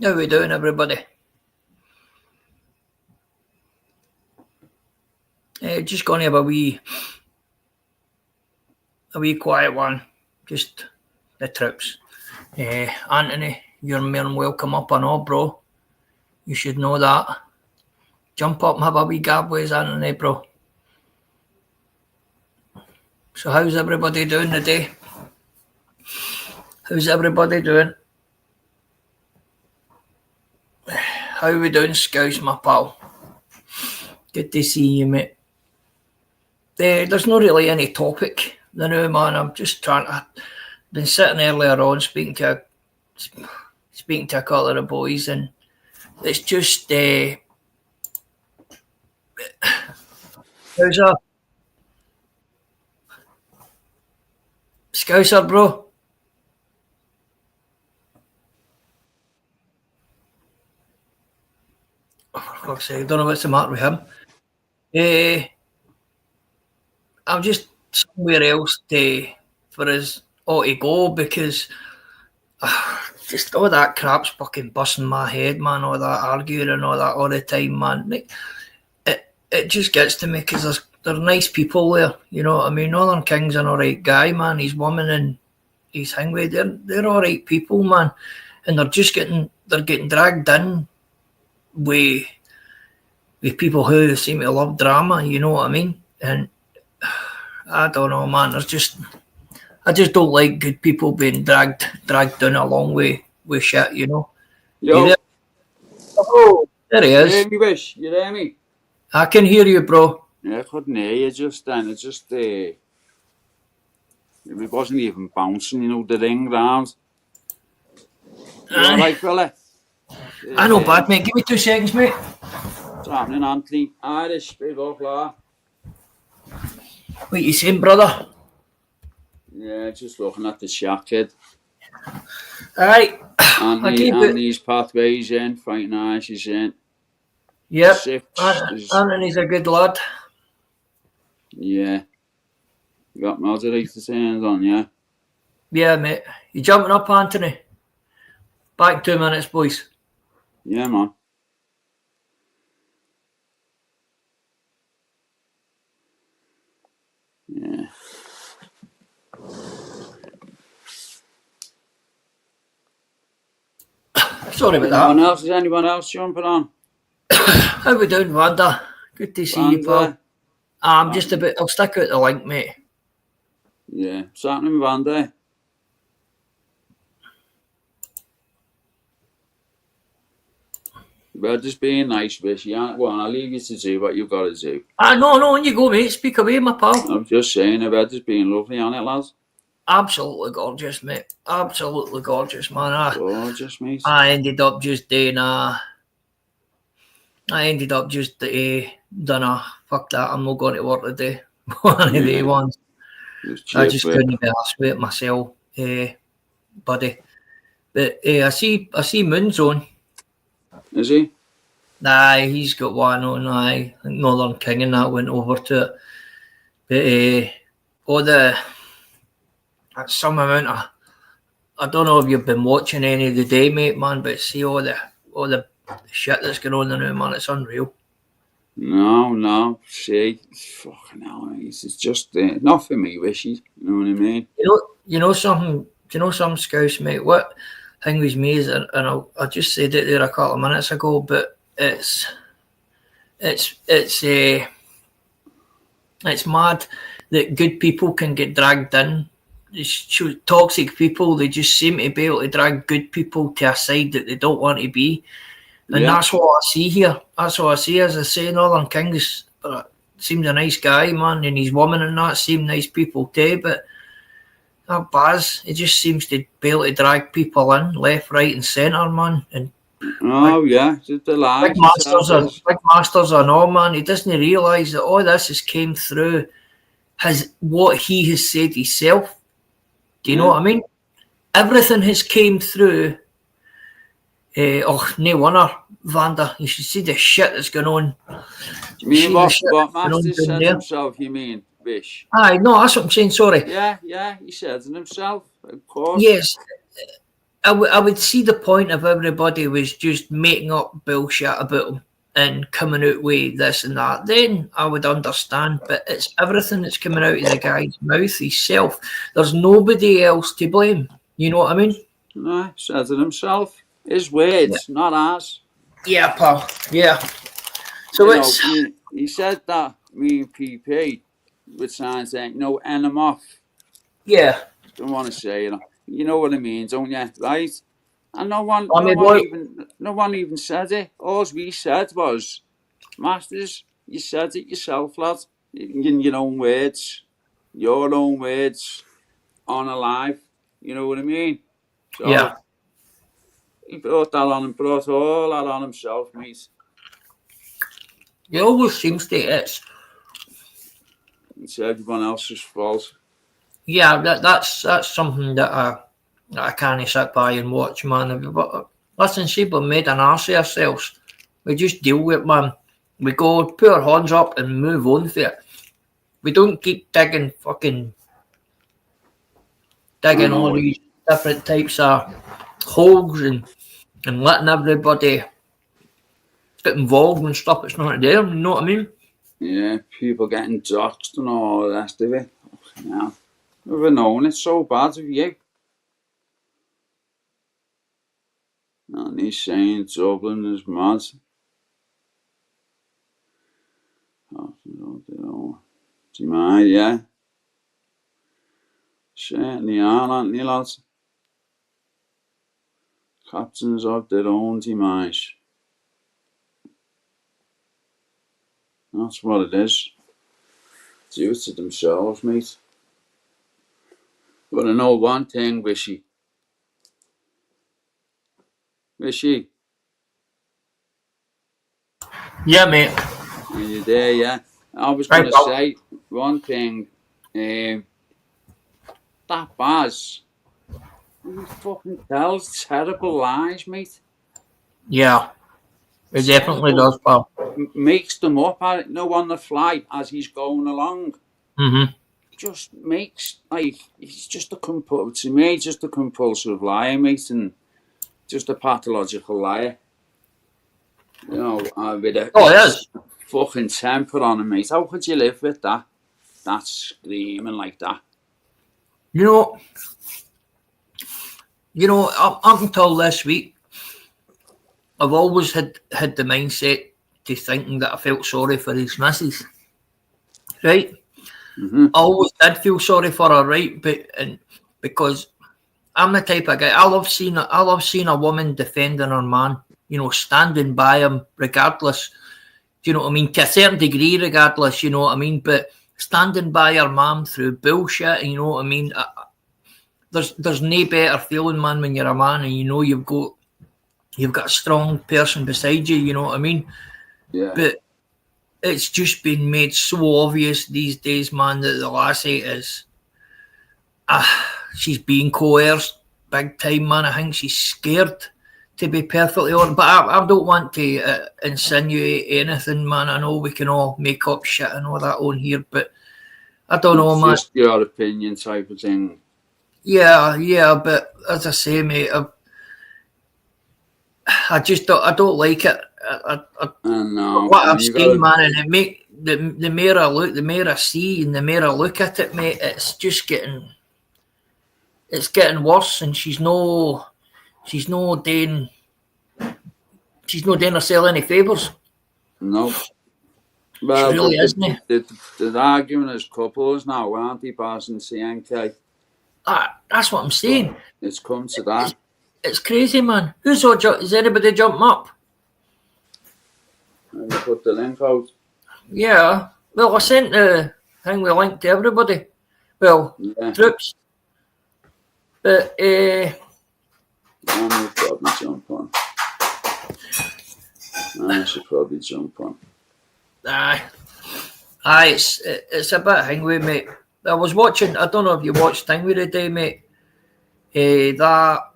How we doing, everybody? Just going to have a wee quiet one. Just the trips. Anthony, you're more than welcome up and all, bro. You should know that. Jump up and have a wee gab with us, Anthony, bro. So how's everybody doing today? How's everybody doing? How are we doing, Scouts, my pal? Good to see you, mate. There's not really any topic, you know, man. I'm just trying to... Been sitting earlier on speaking to a couple of the boys, and it's just... how's a... Scouser, bro? Oh, for fuck's sake, I don't know what's the matter with him. I'm just somewhere else for us all to go, because just all that crap's fucking busting my head, man. All that arguing and all that all the time, man. It just gets to me, because there's nice people there, you know what I mean? Northern King's an alright guy, man. His woman and his hangway, they're alright people, man. And they're getting dragged in with people who seem to love drama, you know what I mean? And I don't know, man. I just don't like good people being dragged down along with shit, you know. Yo. Oh, there he is. You hear me, Wish? You hear me? I can hear you, bro. Yeah, I couldn't hear you just then. It just it wasn't even bouncing, you know, the ring round. You alright, fella? I know, bad, mate. Give me 2 seconds, mate. What's happening, Anthony? Irish, big old fella. What you saying, brother? Yeah, just looking at the shack, kid. Alright. Anthony's pathways in, fighting Irish is in. Yep. Anthony's a good lad. Yeah. You got moderator's hands on, yeah? Yeah, mate. You jumping up, Anthony? Back 2 minutes, boys. Yeah, man. Yeah. Sorry about that. Is anyone else jumping on? How we doing, Wanda? Good to see you, pal. I'm just a bit... I'll stick out the link, mate. Yeah. What's happening, Vanda? Well, just being nice, Wish. Well, I'll leave you to do what you've got to do. No, on you go, mate. Speak away, my pal. I'm just saying, about just being lovely on it, lads. Absolutely gorgeous, mate. Absolutely gorgeous, man. Gorgeous, mate. I ended up just doing done a fuck that, I'm not going to work today. One of the ones. I just couldn't be asked with it myself, buddy. But I see Moonzone. Is he? Aye, he's got one on. Aye, Northern King and that went over to it. But some amount of, I don't know if you've been watching any of the day, mate, man, but see all the shit that's going on now, man. It's unreal. No, see, fucking hell, it's just not for me, Wishes. You know what I mean? You know something. Do you know some Scouts, mate? What thing with me is, and I just said it there a couple of minutes ago, but it's mad that good people can get dragged in. Toxic people, they just seem to be able to drag good people to a side that they don't want to be. And that's what I see here. That's what I see. As I say, Northern King's seems a nice guy, man, and his woman and that seem nice people too, but that Baz, he just seems to be able to drag people in left, right and centre, man. And just the line. Big masters and all, man. He doesn't realise that all this has came through what he has said himself. Do you know what I mean? Everything has came through. No wonder, Vanda. You should see the shit that's going on. You mean what Master said himself, you mean, Wish? Aye, no, that's what I'm saying, sorry. Yeah, he said it himself, of course. Yes. I would see the point if everybody was just making up bullshit about him and coming out with this and that. Then I would understand. But it's everything that's coming out of the guy's mouth himself. There's nobody else to blame. You know what I mean? No, says it himself. His Yeah, words, not ours. yeah, pal. Yeah. So You it's know, he said that me and PP with signs saying, end him off. yeah. Don't want to say, you know what I mean, don't you? Right? And no one, I mean, boy. no one even said it. All we said was, Masters, you said it yourself, lad. In your own words, on alive. You know what I mean? So Yeah. he brought all that on himself, mate. It always seems to it's It's everyone else's fault. yeah. That's something that I can't sit by and watch, man. But listen, see, we made an arse of ourselves. We just deal with it, man. We go put our hands up and move on for it. We don't keep digging I all know it. these different types of holes and letting everybody get involved and stuff that's not there. You know what I mean? Yeah, people getting doxxed and all the rest of it. Yeah. Never known it's so bad of you. And he's saying Dublin is mad. Oh, do you mind? Yeah. Certainly are, aren't they, lads? Captains of their own demise. That's what it is. Do it to themselves, mate. But I know one thing, Wishy. Wishy, Yeah, mate. are you there? Yeah. I was going Right, to pal. say one thing. That Baz, he fucking tells terrible lies, mate. Yeah, it definitely Terrible. does, pal. Makes them up on the fly as he's going along. Mhm. Just makes he's just to me just a compulsive liar, mate, and just a pathological liar. With a Oh, it is. fucking temper on him, mate. How could you live with that? That's screaming like that. You know, up until this week, I've always had the mindset to thinking that I felt sorry for his missus. Right? Mm-hmm. I always did feel sorry for her, right? Because I'm the type of guy I love seeing a woman defending her man, standing by him regardless. Do you know what I mean? To a certain degree, regardless, you know what I mean? But standing by her mum through bullshit, and you know what I mean? There's no better feeling, man, when you're a man and you know you've got a strong person beside you, you know what I mean? Yeah. But it's just been made so obvious these days, man, that the lassie is she's being coerced big time, man. I think she's scared, to be perfectly honest. But I don't want to insinuate anything, man. I know we can all make up shit and all that on here, but I don't know, It's man. just your opinion type of thing. Yeah, but as I say, mate, I just don't like it. And no, What I've you seen, gotta. man, and it make the more I look, the more I see, and the more I look at it, mate, it's getting worse, and she's no doing herself any favours. No. She Well, really isn't. they're arguing as couples now, aren't they, Baz and CNK? That's what I'm saying. It's come to that. It's crazy, man. Is anybody jumping up? And you put the link out. Yeah. Well, I sent the thing with a link to everybody. Well, Yeah. troops. But I'll probably jump on. I should probably jump on. it's a bit hangry, mate. I was watching. I don't know if you watched Thingway today, mate. That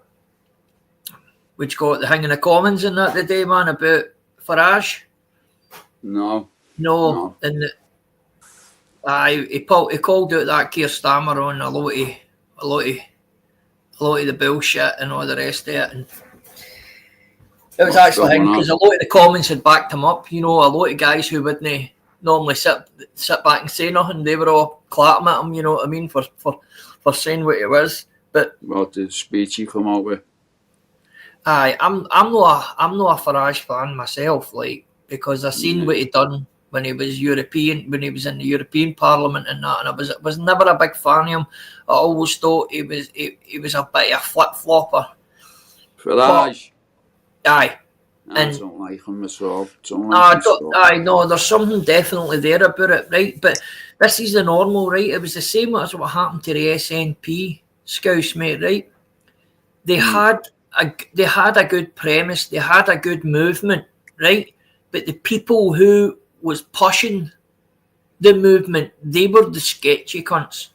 which got the hang in the Commons and that today, man, about Farage. No. No, and he called out that Keir Starmer on a lot of a lot of the bullshit and all the rest of it. And it was What's actually going on? because a lot of the comments had backed him up. You know, a lot of guys who wouldn't normally sit back and say nothing, they were all clapping at him. You know what I mean, for saying what it was. But what did speech he come out with? aye, I'm not a Farage fan myself, like, because I seen what he done when he was European, when he was in the European Parliament and that, and I was never a big fan of him. I always thought he was a bit of a flip flopper. Farage. Aye. I don't like him at all. Aye, no, there's something definitely there about it, right? But this is the normal, right? It was the same as what happened to the SNP Scouse, mate, right? They had a good premise, they had a good movement, right? But the people who was pushing the movement, they were the sketchy cunts.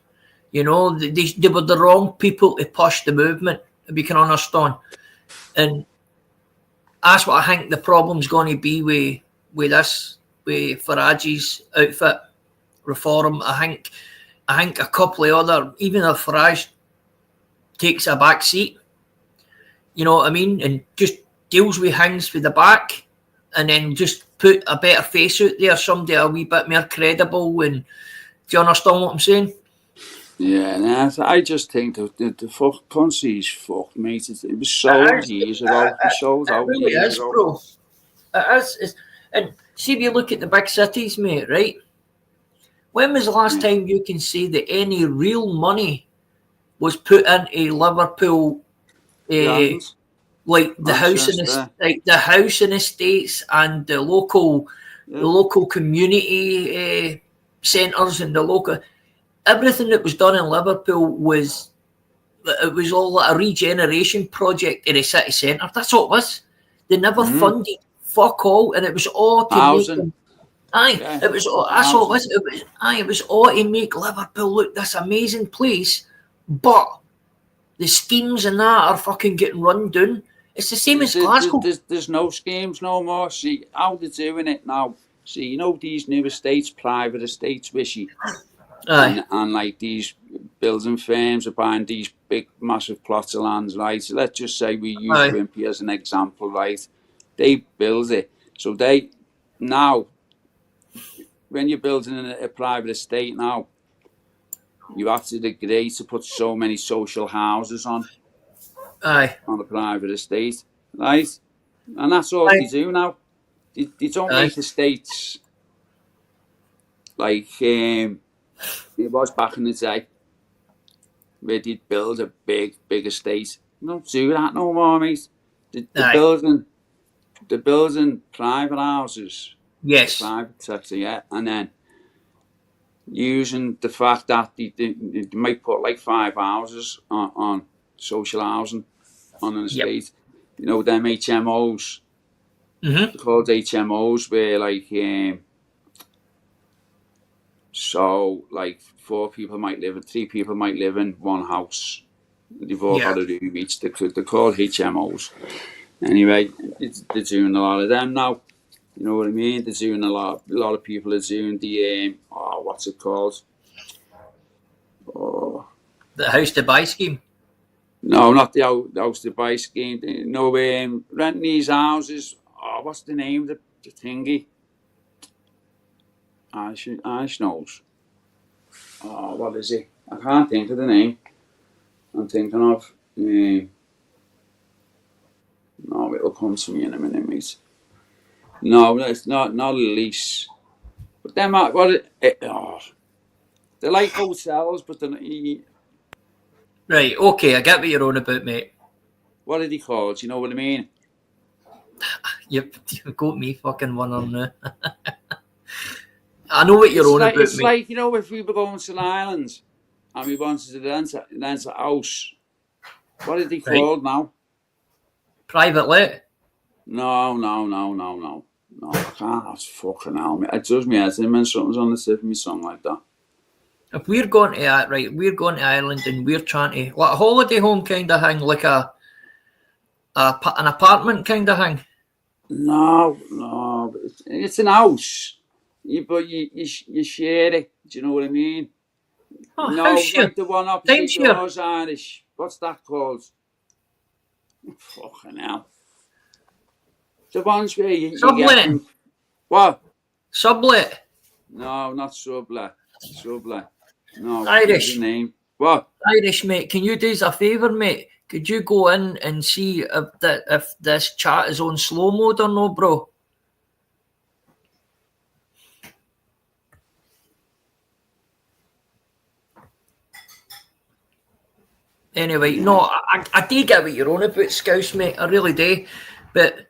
You know, they were the wrong people to push the movement, if you can understand. And that's what I think the problem's going to be with this, with Farage's outfit reform. I think a couple of other, even if Farage takes a back seat, you know what I mean, and just deals with things for the back, and then just put a better face out there, somebody a wee bit more credible. And do you understand what I'm saying? Yeah, nah, I just think the fuck country's fucked, mate. It was sold years ago. It was sold out really years is, ago. bro. It is. And see, if you look at the big cities, mate, right? When was the last time you can say that any real money was put into Liverpool? Like the house in estates and the local community centres and the local everything that was done in Liverpool was all like a regeneration project in the city centre. That's all it was. They never funded fuck all, and it was all to make them. Aye, it was all. That's all it was. It was all to make Liverpool look this amazing place, but the schemes and that are fucking getting run down. It's the same as Glasgow. There's no schemes no more. See how they're doing it now. See, you know these new estates, private estates, Wishy, and like these building firms are buying these big, massive plots of land, right? So let's just say we use Wimpy as an example, right? They build it, so they now when you're building a private estate now, you have to agree to put so many social houses on a private estate, right? And that's all they do now. They don't make estates like it was back in the day, where they'd build a big estate. They don't do that no more, mate. They're building private houses. Yes. Private sector, yeah. And then using the fact that they might put like 5 houses on social housing on an estate. Yep. You know, them HMOs. They're called HMOs, where like so like 4 people might live in, 3 people might live in one house. They've all got a room each. They're called HMOs. Anyway, they're doing a lot of them now. You know what I mean? They're doing a lot of people are doing the what's it called? Oh, the house to buy scheme. No, not the house to buy scheme. No, renting these houses. Oh, what's the name of the thingy? Ash knows. Oh, what is it? I can't think of the name. I'm thinking of. No, it'll come to me in a minute, mate. No, it's not a lease. But them, they're like hotels, but they're not. Right, okay, I get what you're on about, mate. What are they called? Do you know what I mean? You've got me fucking wondering now. I know what you're on about, it's mate. Like, you know, if we were going to an island and we wanted to rent a house, what are they called now? Private let? No, I can't. That's fucking hell, mate. It does me head in when something's on the tip of me, something like that. If we're going to we're going to Ireland and we're trying to, like a holiday home kind of thing, like an apartment kind of thing. No, it's an house, but you share it. Do you know what I mean? Oh, no, like the one opposite yours, Irish. what's that called? Fucking hell. The ones where you get them. What? Sublet. No, not sublet. Sublet. No, Irish. there's a name. What? Irish, mate, can you do us a favour, mate? Could you go in and see if this chat is on slow mode or no, bro? Anyway, no, I do get what you're on about, Scouse, mate. I really do. But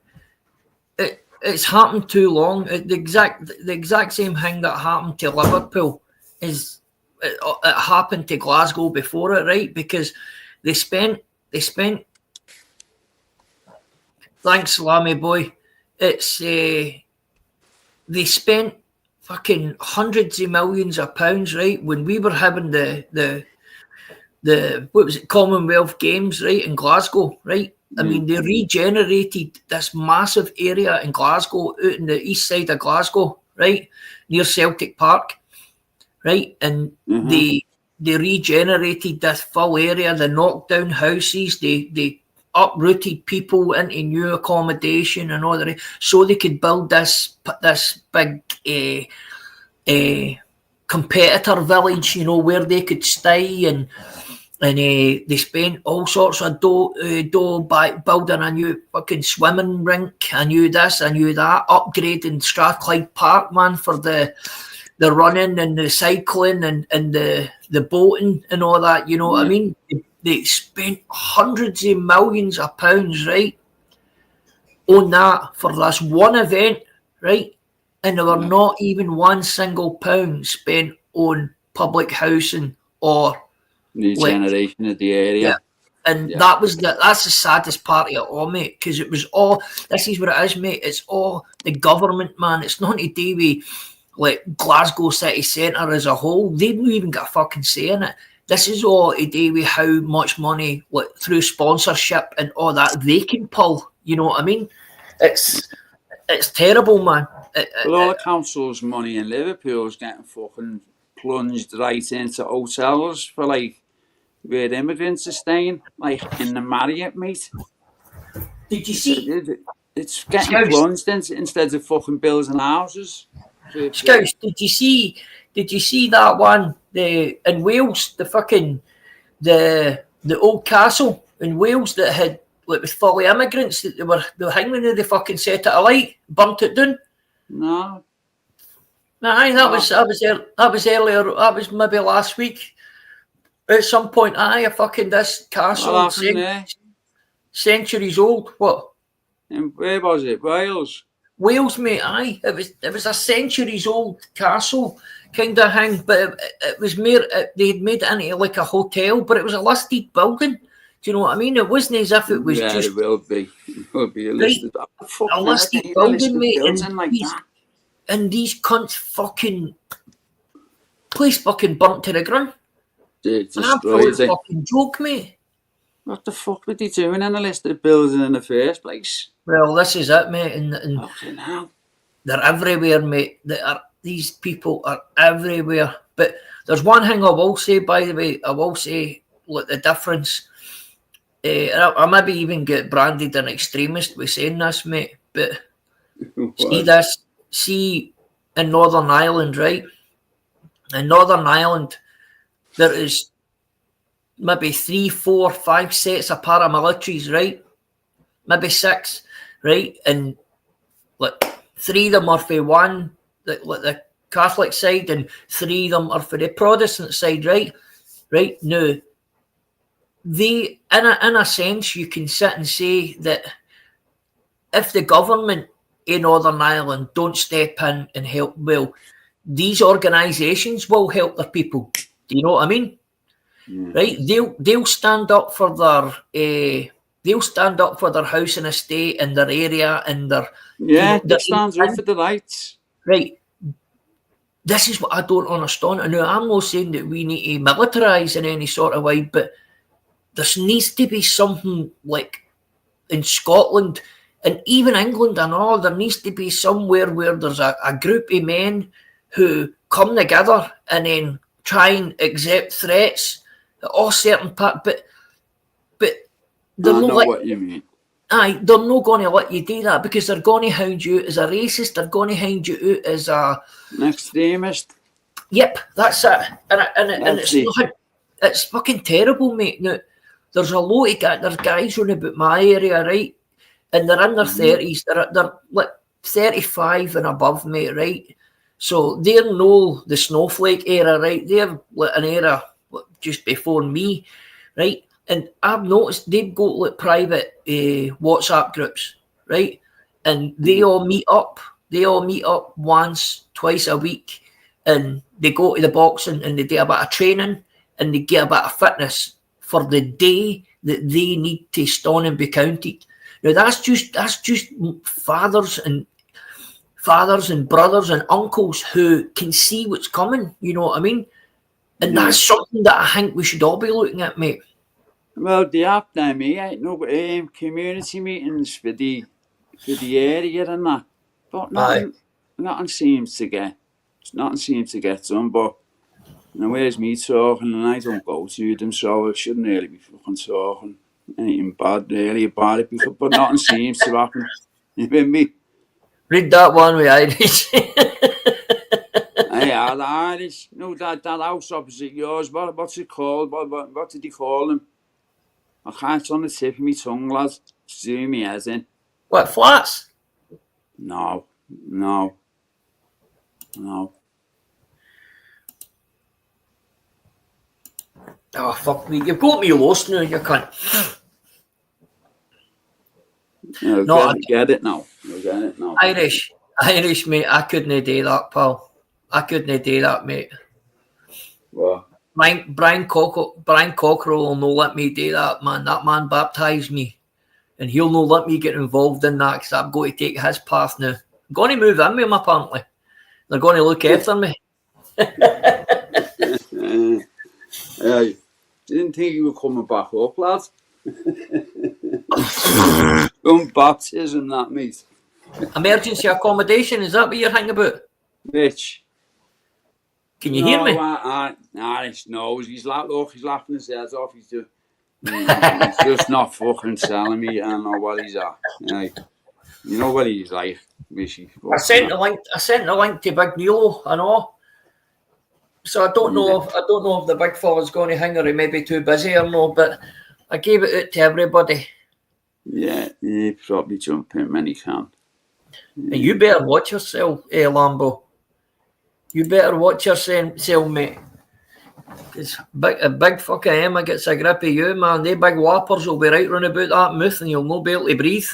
it's happened too long. The exact same thing that happened to Liverpool is it happened to Glasgow before it, right? Because they spent thanks, Salami boy. It's they spent fucking hundreds of millions of pounds, right? When we were having the what was it, Commonwealth Games, right, in Glasgow, right? I mean, they regenerated this massive area in Glasgow, out in the east side of Glasgow, right, near Celtic Park, right? And they regenerated this full area. They knocked down houses. They uprooted people into new accommodation and all that, so they could build this big competitor village, you know, where they could stay, and they spent all sorts of dough by building a new fucking swimming rink. I knew this, I knew that, upgrading Strathclyde Park, man, for the running and the cycling and the boating and all that, you know what I mean? They spent hundreds of millions of pounds, right, on that for this one event, right? And there were not even one single pound spent on public housing or regeneration of the area. Yeah. And that's the saddest part of it all, mate, because it was all, this is what it is, mate, it's all the government, man. It's not to do with like Glasgow city centre as a whole. They don't even got a fucking say in it. This is all to do with how much money, like, through sponsorship and all that, they can pull. You know what I mean? It's terrible, man. Well, all the council's money in Liverpool's getting fucking plunged right into hotels for, like, where immigrants are staying, like in the Marriott, mate. Did you see? It's getting plunged instead of fucking bills and houses. Scouts, did you see that one? In Wales, the old castle in Wales that had, like, was full of immigrants that they were hanging there. They fucking set it alight, burnt it down. No. Aye, that was earlier. That was maybe last week. At some point, fucking this castle, centuries old. What? And where was it? Wales. Wales, mate. Aye, it was a centuries old castle kind of thing, but it was more. They had made it into like a hotel, but it was a listed building. Do you know what I mean? It wasn't as if it was just. It will be. It will be a listed, a listed building, mate. And these cunts fucking place fucking burnt to the ground. An absolute fucking joke, mate. What the fuck were they doing in a listed building in the first place? Well, this is it, mate. And fucking hell. They're everywhere, mate. These people are everywhere. But there's one thing I will say, by the way. I will say, look, the difference. I maybe even get branded an extremist with saying this, mate. But see in Northern Ireland, right? In Northern Ireland, there is maybe 3, 4, 5 sets of paramilitaries, right? Maybe 6, right? And like 3 of them are for one, the Catholic side, and 3 of them are for the Protestant side, right? Right now, they, in a sense, you can sit and say that if the government in Northern Ireland don't step in and help, well, these organisations will help their people. Do you know what I mean? Right? They'll stand up for their house and estate and their area and their that stands up for the rights. Right. This is what I don't understand. And now I'm not saying that we need to militarise in any sort of way, but there needs to be something like in Scotland and even England and all. There needs to be somewhere where there's a group of men who come together and then try and accept threats at all certain parts. But they're I not know what you mean. Aye, they're not going to let you do that because they're going to hound you out as a racist. They're going to hound you out as a An extremist. Yep, that's it. And That's it's it. not. It's fucking terrible, mate. Now, there's a lot of there's guys running about my area, right? And they're in their 30s. They're like 35 and above, mate, right? So they're no the snowflake era, right? They're like an era just before me, right? And I've noticed they've got like private WhatsApp groups, right? And they all meet up. They all meet up once, twice a week, and they go to the boxing and they do a bit of training and they get a bit of fitness for the day that they need to stand and be counted. Now that's just fathers and brothers and uncles who can see what's coming. You know what I mean? And that's something that I think we should all be looking at, mate. Well, they have them here, no, community meetings for the area and that, but nothing seems to get done. But where's me talking, and I don't go to them, so I shouldn't really be fucking talking anything bad really about it. But nothing seems to happen. You with me? Read that one with Irish. Yeah, the Irish. No, that house opposite yours. What's it called? What did he call them? I can't. It's on the tip of my tongue, lads. Zoom me as in. What, flats? No. Oh, fuck me. You've got me lost now, you cunt. Get it now. You'll get it now. Irish, mate. I couldn't do that, pal. I couldn't do that, mate. What? Brian Cockrell will not let me do that, man. That man baptised me. And he'll not let me get involved in that because I'm going to take his path now. I'm going to move in with him, apparently. They're going to look after me. I didn't think you were coming back up, lad. Baptism, that, mate. Emergency accommodation, is that what you're thinking about? Bitch. Can you hear me? Irish knows. He's laughing his head off. He's just not fucking telling me. I know what he's at. You know what he's like. I sent the link to Big Nilo, I know. So I don't know if the big fella's going to hang or he may be too busy or no, but I gave it out to everybody. Yeah, he probably jump in when he can. And you better watch yourself, Lambo. You better watch yourself, mate. Because a big fucking Emma gets a grip of you, man. They big whoppers will be right round about that mouth and you'll not be able to breathe.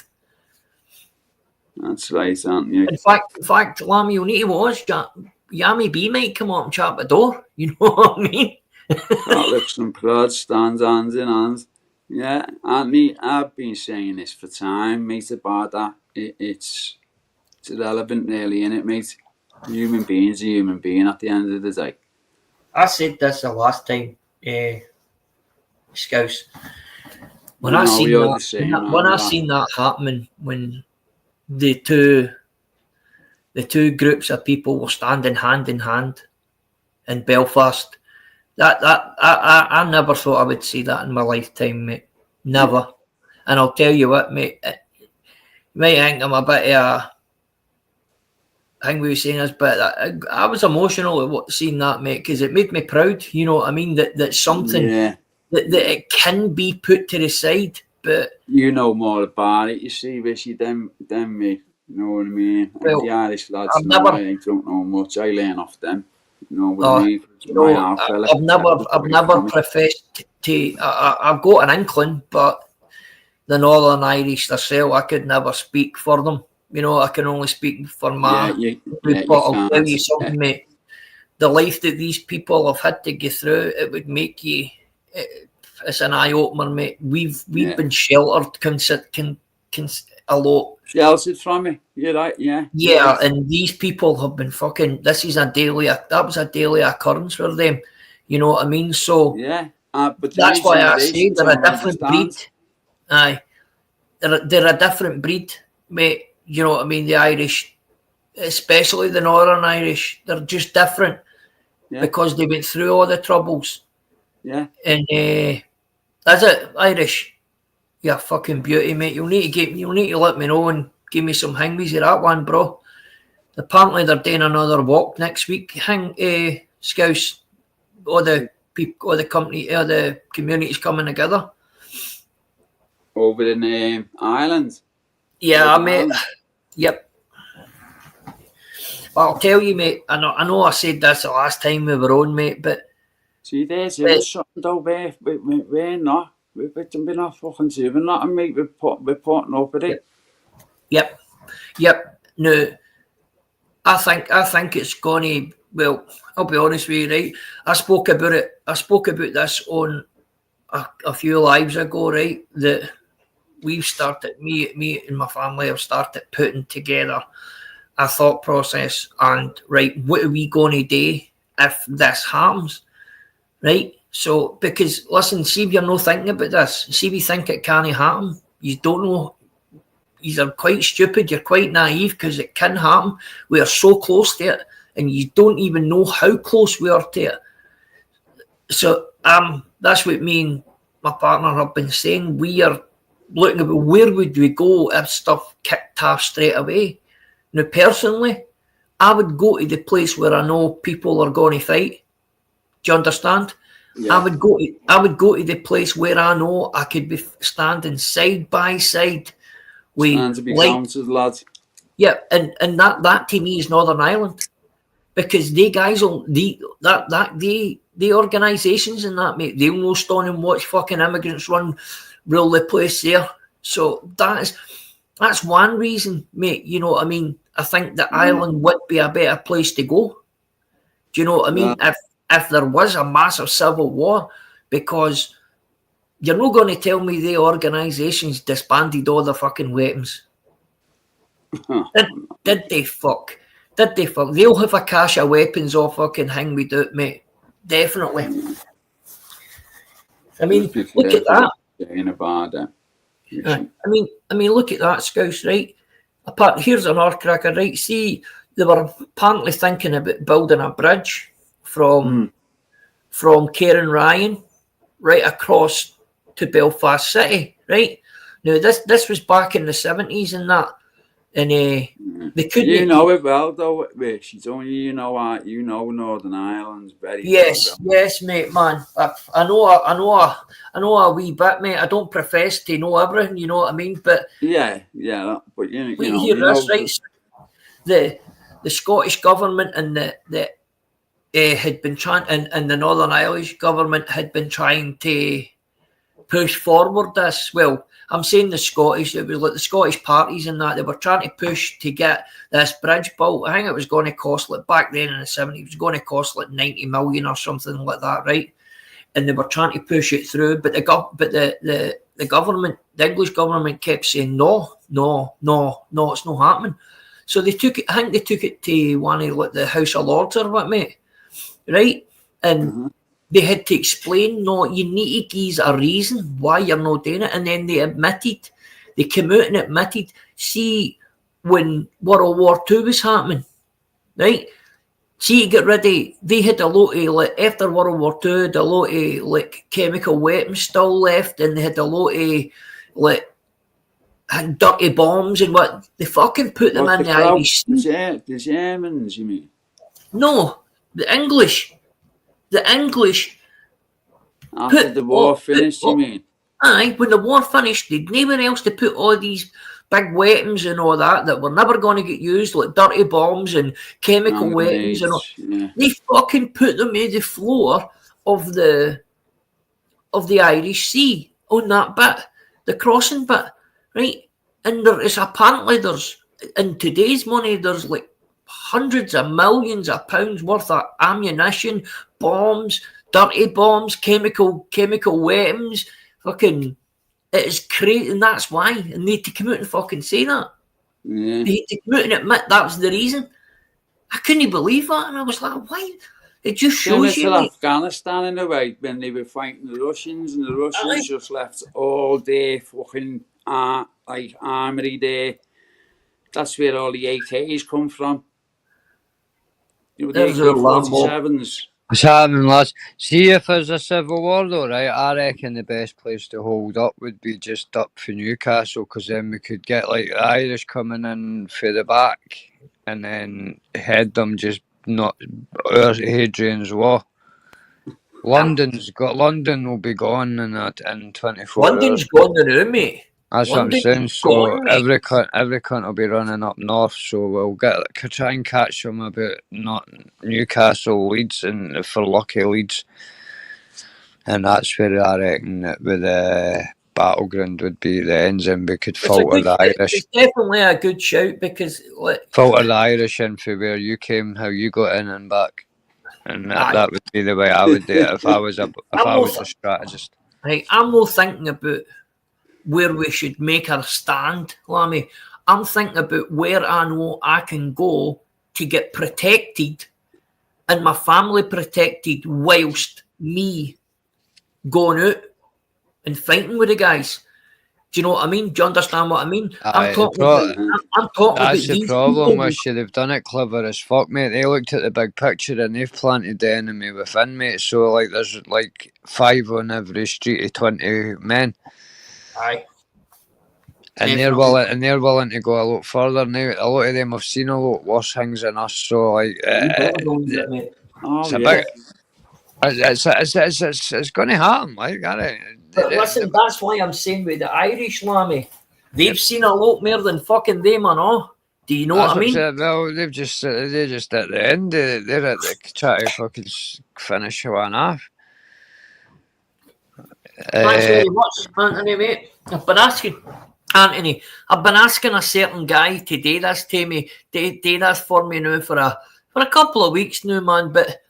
That's right, aren't you? In fact, Lamb, you'll need to watch that. Yummy B might come up and chat at the door. You know what I mean? That looks and prods, stands hands in hands. Yeah, I've been saying this for time, mate, about that. It's irrelevant, really, innit, mate? Human being's a human being at the end of the day. I said this the last time, Scouse. When I seen that happening, when the two groups of people were standing hand in hand in Belfast, I never thought I would see that in my lifetime, mate. Never. And I'll tell you what, mate. You might think I'm a bit of I think we were saying this, but I was emotional at seeing that, mate, because it made me proud. You know what I mean? That's something that it can be put to the side, but you know more about it. You see, Rishi, than me. You know what I mean? Well, the Irish lads, I don't know much. I learn off them. You know what I mean? I've never professed to. I've got an inkling, but the Northern Irish themselves, I could never speak for them. You know, I can only speak for my but I'll tell you something, mate. The life that these people have had to get through, it would make you. It's an eye opener, mate. We've been sheltered a lot. Sheltered from me. You're right. Yeah. Yeah, and these people have been fucking. That was a daily occurrence for them. You know what I mean? So yeah, but that's why I say they're a different breed. Aye, they're a different breed, mate. You know what I mean? The Irish, especially the Northern Irish, they're just different because they went through all the troubles. Yeah. And that's it, Irish. You're a fucking beauty, mate. You'll need to let me know and give me some hingwies of that one, bro. Apparently they're doing another walk next week. Scouse, all the people, all the company, all the communities coming together. Over in Ireland. Yeah, mate. Yep. But I'll tell you, mate. I know I said this the last time we were on, mate. But see, they're doing something though. We're not. We're not fucking doing nothing, mate. We're putting up with it. Yep. No, I think it's gonna. Well, I'll be honest with you, right? I spoke about this on a few lives ago, right? That we've started, me and my family have started putting together a thought process and, right, what are we going to do if this happens, right? So, because, listen, see if you're not thinking about this, see if you think it can't happen, you don't know, you're quite stupid, you're quite naive, because it can happen. We are so close to it, and you don't even know how close we are to it. So, that's what me and my partner have been saying. We are looking at where would we go if stuff kicked off straight away. Now, personally, I would go to the place where I know people are going to fight. Do you understand? Yeah. I would go to the place where I know I could be standing side by side with, and to be counted, lads. Yeah, and that to me is Northern Ireland, because they guys will the organisations and that, mate, they'll no stand and watch fucking immigrants rule the place there. So that's one reason, mate. You know what I mean? I think that Ireland would be a better place to go. Do you know what I mean? If there was a massive civil war, because you're not going to tell me the organisations disbanded all the fucking weapons. Did they fuck? They'll have a cache of weapons all fucking hang me out, mate. Definitely. I mean, look at that. I mean, look at that, Scouse, right? Here's an cracker, right? See, they were apparently thinking about building a bridge from Karen Ryan right across to Belfast City, right? Now, this was back in the 70s and that. And they couldn't. You know it well, though, Rich. It's only you know Northern Ireland's very. Yes, mate, man. I know a wee bit, mate. I don't profess to know everything, you know what I mean? But yeah. But you know, hear this, right? The Scottish government and the had been trying, and the Northern Irish government had been trying to push forward this. Well, I'm saying the Scottish, it was like the Scottish parties and that, they were trying to push to get this bridge built. I think it was going to cost, like back then in the 70s, it was going to cost like 90 million or something like that, right? And they were trying to push it through, but the government, the English government kept saying, no, it's not happening. So they took it, I think they took it to one of like the House of Lords or what, mate, right? And they had to explain, no, you need to give a reason why you're not doing it. And then they came out and admitted, see, when World War II was happening, right? See, to get ready, they had a lot of, like, after World War II, had a lot of, like, chemical weapons still left, and they had a lot of, like, dirty bombs and what. They fucking put them in the Irish Sea. The Germans, you mean? No, the English. After the war finished, you mean? Aye, when the war finished, they'd nowhere else to put all these big weapons and all that were never going to get used, like dirty bombs and chemical weapons and all. Yeah. They fucking put them in the floor of the Irish Sea on that bit, the crossing bit, right? And there's in today's money, there's like hundreds of millions of pounds worth of ammunition, bombs, dirty bombs, chemical weapons, fucking, it is crazy, and that's why. And they had to come out and fucking say that. Yeah. They had to come out and admit that was the reason. I couldn't believe that, and I was like, why? It just shows you. Afghanistan in a way, when they were fighting the Russians, and the Russians just left all their fucking like armory there. That's where all the AKs come from. You know, the AK-47s. What's happening, lads? See, if there's a civil war, though, right, I reckon the best place to hold up would be just up for Newcastle, because then we could get, like, the Irish coming in for the back and then head them just not Hadrian's Wall. London will be gone in 24 London's hours. gone now, mate. That's London's what I'm saying. So gone, mate. every cunt will be running up north. So we'll try and catch them about not Newcastle, Leeds, and if we're lucky, Leeds. And that's where I reckon that with the battleground would be the ends, and we could filter the Irish. It's definitely a good shout because Filter the Irish in for where you came, how you got in and back, and that would be the way I would do it if I was a strategist. Right, I'm more thinking about where we should make our stand, Lammy. I'm thinking about where I know I can go to get protected and my family protected whilst me going out and fighting with the guys. Do you know what I mean? Do you understand what I mean? I'm talking about That's the these problem people. with you. They've done it clever as fuck, mate. They looked at the big picture and they've planted the enemy within, mate. So, like, there's like 5 on every street of 20 men. Aye. And they're willing to go a lot further now. A lot of them have seen a lot worse things than us. So, like, it's going to happen. Like, but listen, that's why I'm saying with the Irish, Lammy, they've seen a lot more than fucking them, I know. Do you know what I mean? Well, they're just at the end. They're at the try to fucking finish one off. Thanks very much, Anthony, mate. I've been asking a certain guy to do this to me, do this for me now for a couple of weeks now, man. But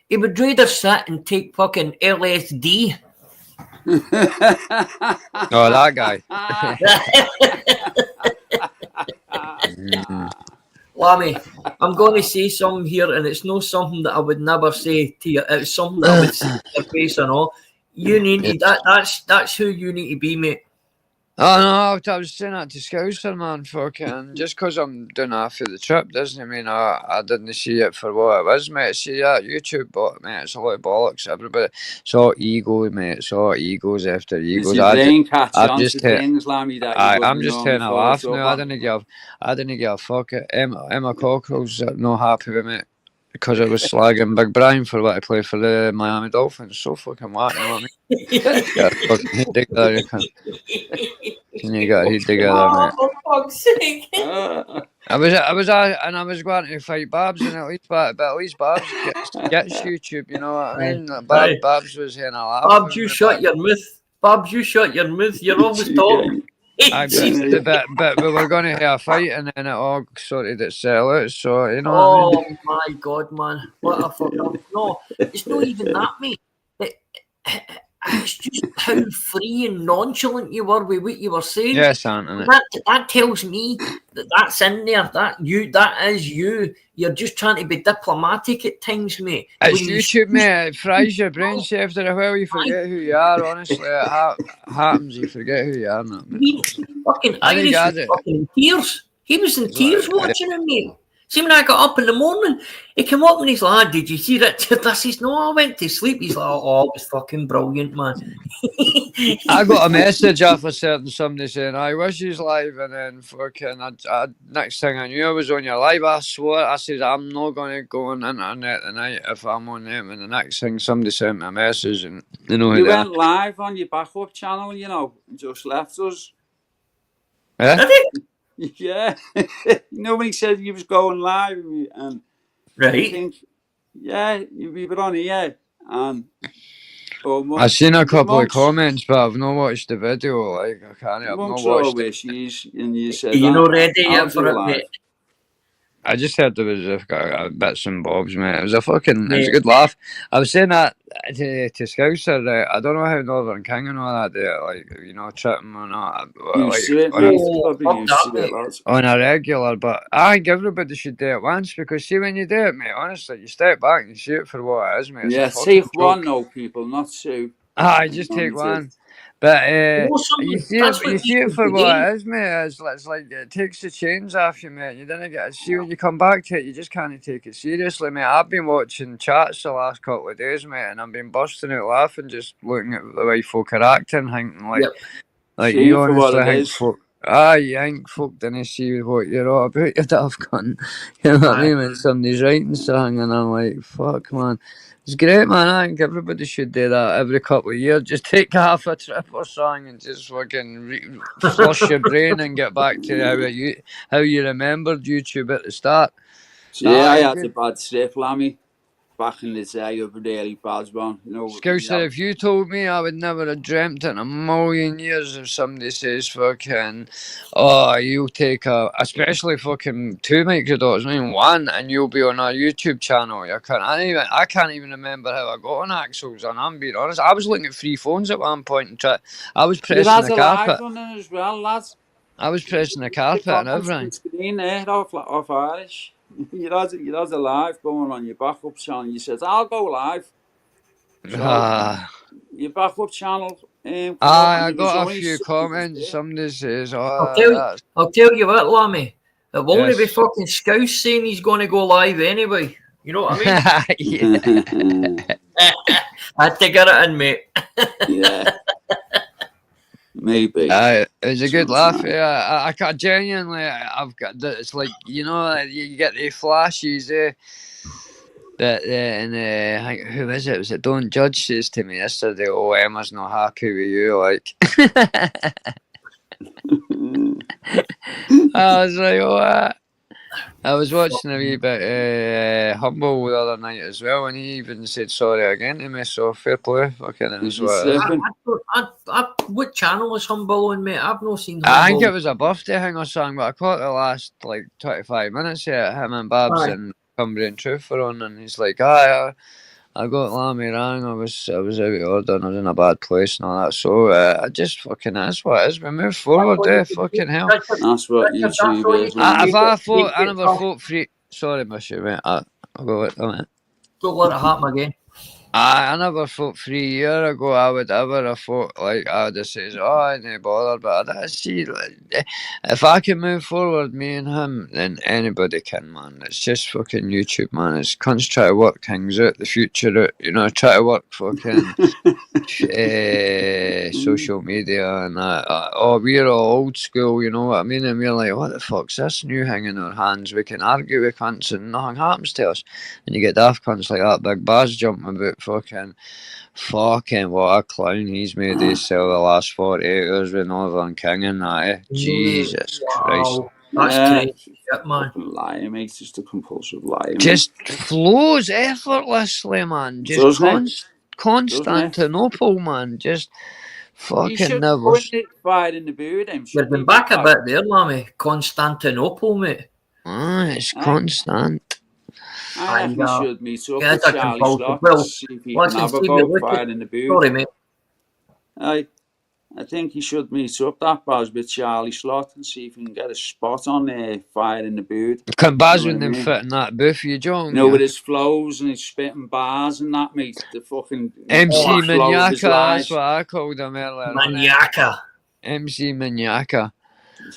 he would rather sit and take fucking LSD. Oh, that guy. Lammy, I'm going to say something here, and it's not something that I would never say to you. It's something that I would say to your face and all. You need that's who you need to be, mate. Oh no, I was saying that to Scouser, man. Fucking just because I'm doing half of the trip doesn't mean I didn't see it for what it was, mate. See that YouTube, but mate, it's a lot of bollocks. Everybody, it's all ego, mate. It's all egos after egos. I'm just saying a laugh now. I didn't give a fuck. Emma Cockrell's not happy with me because I was slagging Big Brian for what I play for the Miami Dolphins. So fucking what, you know what I mean? Yeah, fucking heat together, you can. You got heat together, mate. For fuck's sake! I was going to fight Babs, and at least Babs gets YouTube. You know what I mean? Babs was here and I laughed. Babs, you shut your mouth. Babs, you shut your mouth. You're always talking. But we were going to have a fight, and then it all sorted itself out. So you know. Oh what I mean? My God, man! What a fuck up! No, it's not even that, mate. It's just how free and nonchalant you were with what you were saying. Yes, Anthony. That tells me that's in there. That is you. You're just trying to be diplomatic at times, mate. It's YouTube, mate. It fries your brain. After a while, you forget who you are. Honestly, it happens. You forget who you are. Fucking Irish was fucking in tears. He was in tears watching him, mate. See, when I got up in the morning, he came up and he's like, "Did you see Richard?" I says, "No, I went to sleep." He's like, "Oh, it was fucking brilliant, man." I got a message off a certain somebody saying, "I wish he's live," and then fucking, next thing I knew, I was on your live. I swore, I said, "I'm not going to go on the internet tonight if I'm on them." And the next thing, somebody sent me a message, and you know, you went live on your backup channel, you know, just left us. Yeah. Yeah, nobody said you was going live, and right. I think, yeah, we were on here, and I've seen a couple of comments, but I've not watched the video. Like I can't. I've not watched wishes, and you said, "You're not ready yet for it, mate." I just heard there was a bits and bobs, mate. It was a fucking, it was a good laugh. I was saying that to Scouser. I don't know how Northern King and all that do it, like, you know, tripping or not. On a regular, but I think everybody should do it once, because see, when you do it, mate, honestly, you step back and you see it for what it is, mate. Yeah, take one, though, people, not two. I just take one. But something, you see that's what you it should for be what doing. it is, mate. It's like it takes the chains off you, mate. You didn't get see when you come back to it. You just can't take it seriously, mate. I've been watching chats the last couple of days, mate, and I've been busting out laughing just looking at the way folk are acting, thinking Yep. like See you it for what honestly it think is. folk. Ah, you think folk didn't see what you're all about, you daft cunt. You know what I Aye. mean? When somebody's writing something and I'm like, fuck, man. It's great, man. I think everybody should do that every couple of years. Just take half a trip or something and just fucking flush your brain and get back to how you remembered YouTube at the start. See, I had a bad trip, Lammy, back in the day, a really bad one. You know, Scouser, if you told me, I would never have dreamt in a million years if somebody says fucking, oh, you'll take especially fucking 2 microdrops, I mean 1, and you'll be on our YouTube channel. I can't even remember how I got on Axles, and I'm being honest. I was looking at free phones at one point and I was you pressing had the a live carpet. running as well, lads. I was pressing the carpet and On everything. screen there off Irish. You had a live going on your backup channel. You said, I'll go live. So, your backup channel come up, and I there was got a only few somebody comments. there. Somebody says, I'll tell you what, Lammy. It won't Yes. be fucking Scouse saying he's going to go live anyway. You know what I mean? I had to get it in, mate. Yeah. Maybe. It was a good laugh. Sometime. Yeah, I can't genuinely. I've got. It's like you get the flashes. But and I think, who is it? Was it Don't Judge says to me yesterday? Oh, Emma's not happy with you. Like, I was like, what? I was watching a wee bit Humble the other night as well, and he even said sorry again to me. So fair play, fucking it was what it is. What channel was Humble on, mate? I've not seen I think Humble. it was a birthday thing or something, but I caught the last like 25 minutes here. Him and Babs Aye. and Cumbrian Truth were on, and he's like, I got Lammy wrong. I was out of order and I was in a bad place and all that. So I just fucking that's what it is. We move forward, fucking hell. That's what YouTube is. If I thought I never fought free. Sorry, Mushy, mate. I'll go with that. Don't let it happen again. I never thought 3 years ago I would ever have thought like I would have said, oh, I ain't bothered, but I see like, if I can move forward, me and him, then anybody can, man. It's just fucking YouTube, man. It's cunts try to work things out, the future out, try to work fucking social media and that. Oh, we're all old school, you know what I mean? And we're like, what the fuck's this new thing in our hands? We can argue with cunts and nothing happens to us. And you get daft cunts like that big Baz jumping about fucking what a clown he's made himself the last 48 hours with Northern King and that, eh? Jesus Christ. That's crazy shit, man. Lying, mate. Just a compulsive lie. Just flows effortlessly, man. Just Constantinople, man. Just fucking never. Fire in the boot. You've been back a bit there, Lammy. Constantinople, mate. It's constant. I reckon he should meet up Yeah, with Charlie Slot. See if he can have a go fire in the boot. Sorry, mate. I think he should meet up that Baz with Charlie Slot and see if he can get a spot on there, fire in the boot. Can Baz with them fit in that booth, you John? With his flows and his spitting bars and that, mate. The fucking MC Maniaca, that's what I called him earlier. Maniaca. MC Maniaca.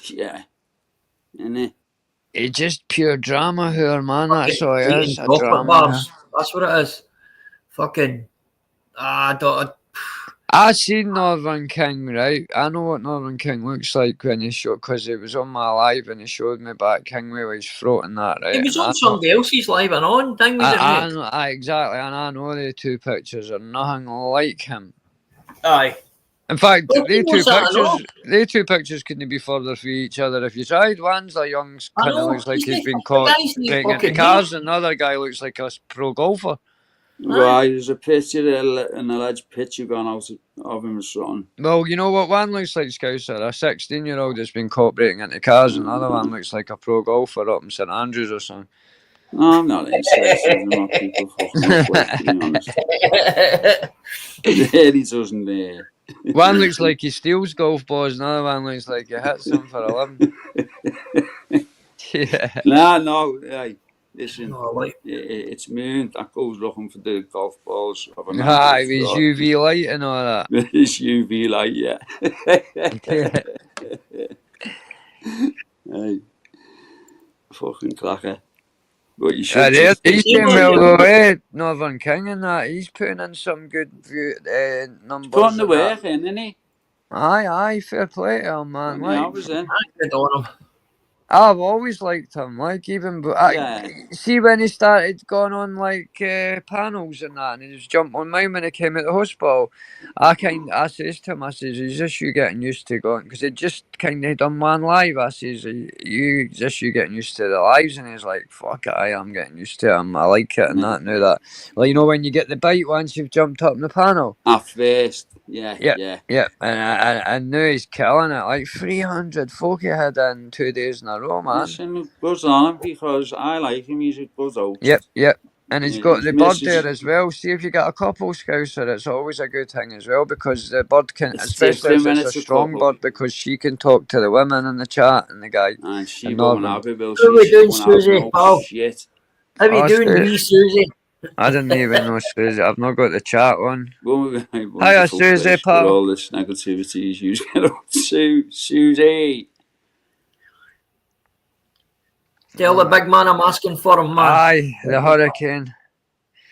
Yeah. Innit? He's just pure drama here, man. That's all it is. A drama. Bars. That's what it is. Fucking. I seen Northern King, right? I know what Northern King looks like when he showed, because he was on my live and he showed me back King with his throat and that, right? He was on somebody else's live and on, didn't he? Exactly, and I know the two pictures are nothing like him. Aye. In fact, they two pictures couldn't be further from each other if you tried. One's a young, kind of looks like he's been caught breaking into cars, and another guy looks like a pro golfer. Right, there's a picture, an alleged picture gone out of him or something. Well, you know what one looks like, Scouser? A 16-year-old that's been caught breaking into cars, and another one looks like a pro golfer up in St Andrews or something. No, I'm not interested in what people fucking look like, to be honest. He doesn't. One looks like he steals golf balls, another one looks like he hits them for a living. Yeah. No, hey. Listen, No, like, it's Moon that goes looking for the golf balls of a night. Aye, with UV light and all that. This UV light, yeah. Hey, fucking cracker. But you should just... He's doing well though, eh? Northern King and that. He's putting in some good numbers. Putting the work in, isn't he? Aye, fair play to him, man. Putting the hours in. good on him. I've always liked him, like even but see when he started going on like panels and that, and he just jumped on mine when he came out the hospital. I says to him, I says, "Is this you getting used to going?" Because it just kind of done one live. I says, "You is this you getting used to the lives?" And he's like, "Fuck it, I am getting used to them. I like it and that now that, well, you know when you get the bite once you've jumped up in the panel." At first, yeah. And now he's killing it. Like 300 folk he had in 2 days in a row, man. Listen, goes on him because I like him. He's a good old. Yep. And he's got the bird there as well. See if you get a couple Scouser, it's always a good thing as well because the bird can, especially if it's a strong bird, because she can talk to the women in the chat and the guy. And she and won't have it, will How are we she? doing, She won't Susie? have no shit. How are you doing, wee Susie? I didn't even know Susie. I've not got the chat on. Hiya, Susie, pal. For all this negativity you get up to, Susie. Tell the big man I'm asking for him, man. Aye, the hurricane.